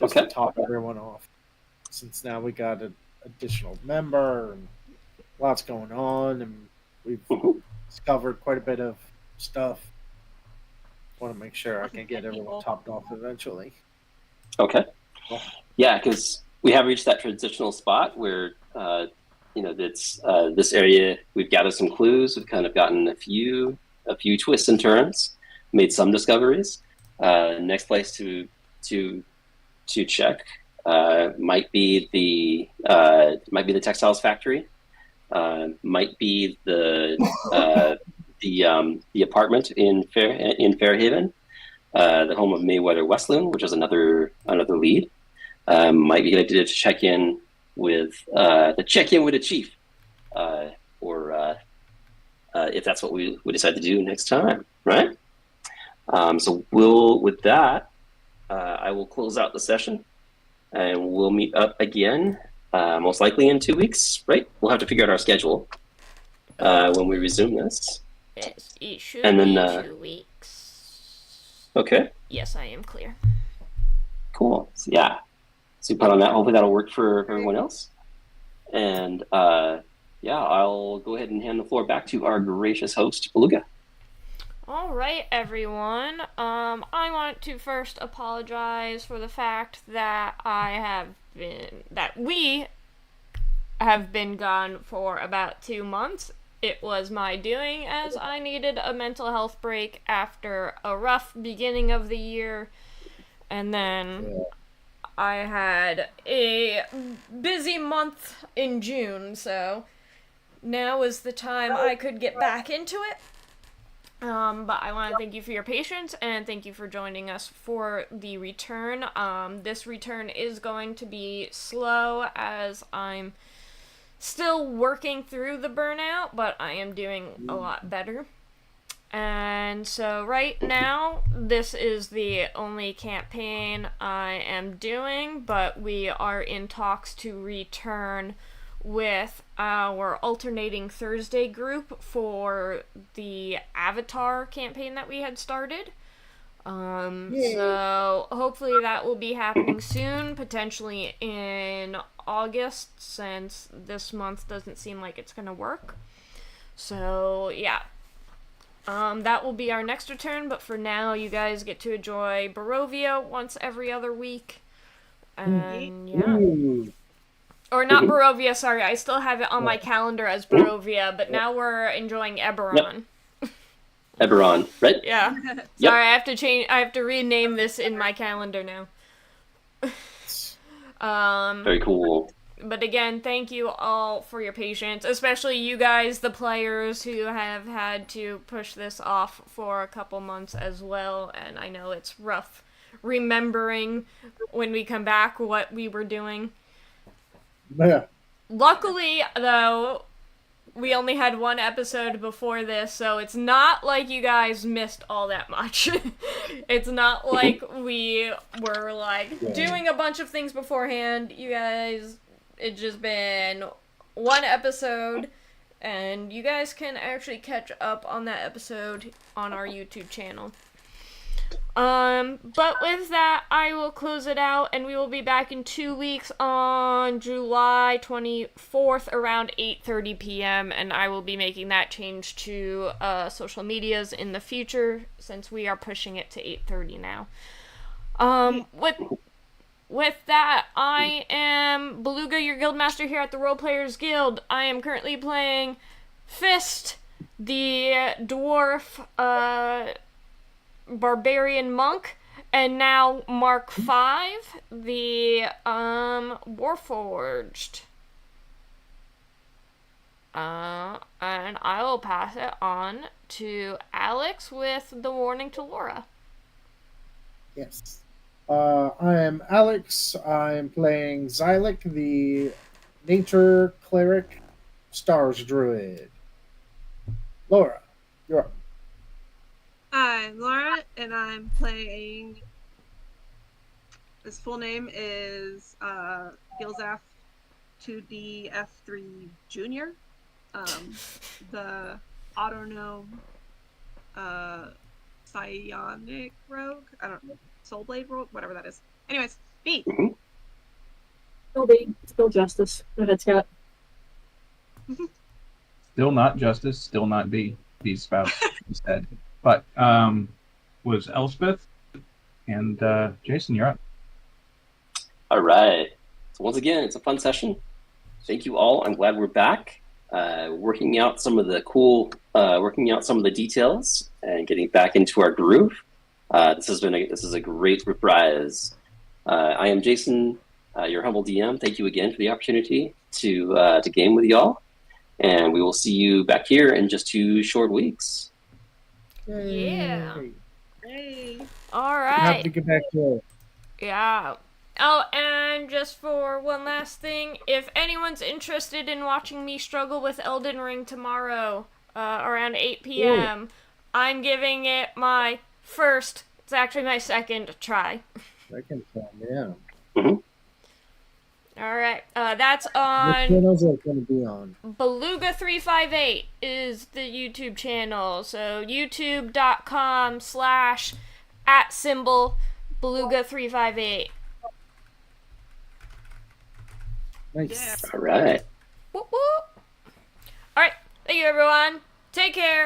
Just to top everyone off. Since now we got an additional member and lots going on and we've discovered quite a bit of stuff. Want to make sure I can get everyone topped off eventually. Okay. Yeah, because we have reached that transitional spot where that's this area. We've gathered some clues. We've kind of gotten a few twists and turns, made some discoveries. Next place to check might be the textiles factory. Might be the apartment in Fairhaven, the home of Mayweather Westloon, which is another lead. Might be good idea to check in with a chief, or if that's what we decide to do next time, right? So with that, I will close out the session, and we'll meet up again, most likely in 2 weeks, right? We'll have to figure out our schedule when we resume this. It should And then, be 2 weeks. Okay. Yes, I am clear. Cool. So, yeah. So you plan on that. Hopefully that'll work for everyone else. And I'll go ahead and hand the floor back to our gracious host, Beluga. All right, everyone. I want to first apologize for the fact that we have been gone for about 2 months. It was my doing, as I needed a mental health break after a rough beginning of the year, and then I had a busy month in June, so now is the time I could get back into it. But I want to thank you for your patience, and thank you for joining us for the return. This return is going to be slow, as I'm still working through the burnout, but I am doing a lot better. And so right now, this is the only campaign I am doing, but we are in talks to return with our alternating Thursday group for the Avatar campaign that we had started. So hopefully that will be happening soon, potentially in August, since this month doesn't seem like it's gonna work. So yeah, that will be our next return, but for now you guys get to enjoy Barovia once every other week. And yeah. Or not Barovia, sorry, I still have it on my calendar as Barovia, but now we're enjoying Eberron. Eberron, right? Yeah. Sorry, I have to rename this in my calendar now. Very cool. But again, thank you all for your patience, especially you guys, the players, who have had to push this off for a couple months as well. And I know it's rough remembering when we come back what we were doing. Yeah. Luckily, though, we only had one episode before this, so it's not like you guys missed all that much. It's not like we were, like, doing a bunch of things beforehand. You guys, it's just been one episode, and you guys can actually catch up on that episode on our YouTube channel. But with that, I will close it out, and we will be back in 2 weeks on July 24th around 8:30 p.m., and I will be making that change to social medias in the future, since we are pushing it to 8:30 now. With that, I am Beluga, your guildmaster here at the Role Players Guild. I am currently playing Fist, the dwarf, barbarian monk, and now Mark 5, the warforged. And I will pass it on to Alex with the warning to Laura. Yes. I am Alex. I'm playing Xylic, the nature cleric stars druid. Laura, you're up. I'm Laura, and I'm playing. His full name is Gilzaf 2DF3 Junior. The Autognome Psionic Rogue. I don't know. Soulblade Rogue, whatever that is. Anyways, me. Still be, still justice. Go ahead, Scott. Still not Justice, still not B. B's spouse instead. But was Elspeth and Jason, you're up. All right. So once again, it's a fun session. Thank you all. I'm glad we're back, working out some of the details and getting back into our groove. This is a great reprise. I am Jason, your humble DM. Thank you again for the opportunity to game with y'all, and we will see you back here in just 2 short weeks. Yeah. Hey. Alright. Happy to get back to it. Yeah. Oh, and just for one last thing, if anyone's interested in watching me struggle with Elden Ring tomorrow, around 8 p.m., I'm giving it my first, it's actually my second try. Second time, yeah. Alright, that's What on channel is it going to be on? Beluga358 is the YouTube channel, so youtube.com/@Beluga358. Nice. Yeah. All right. Whoop whoop. Alright, thank you everyone. Take care.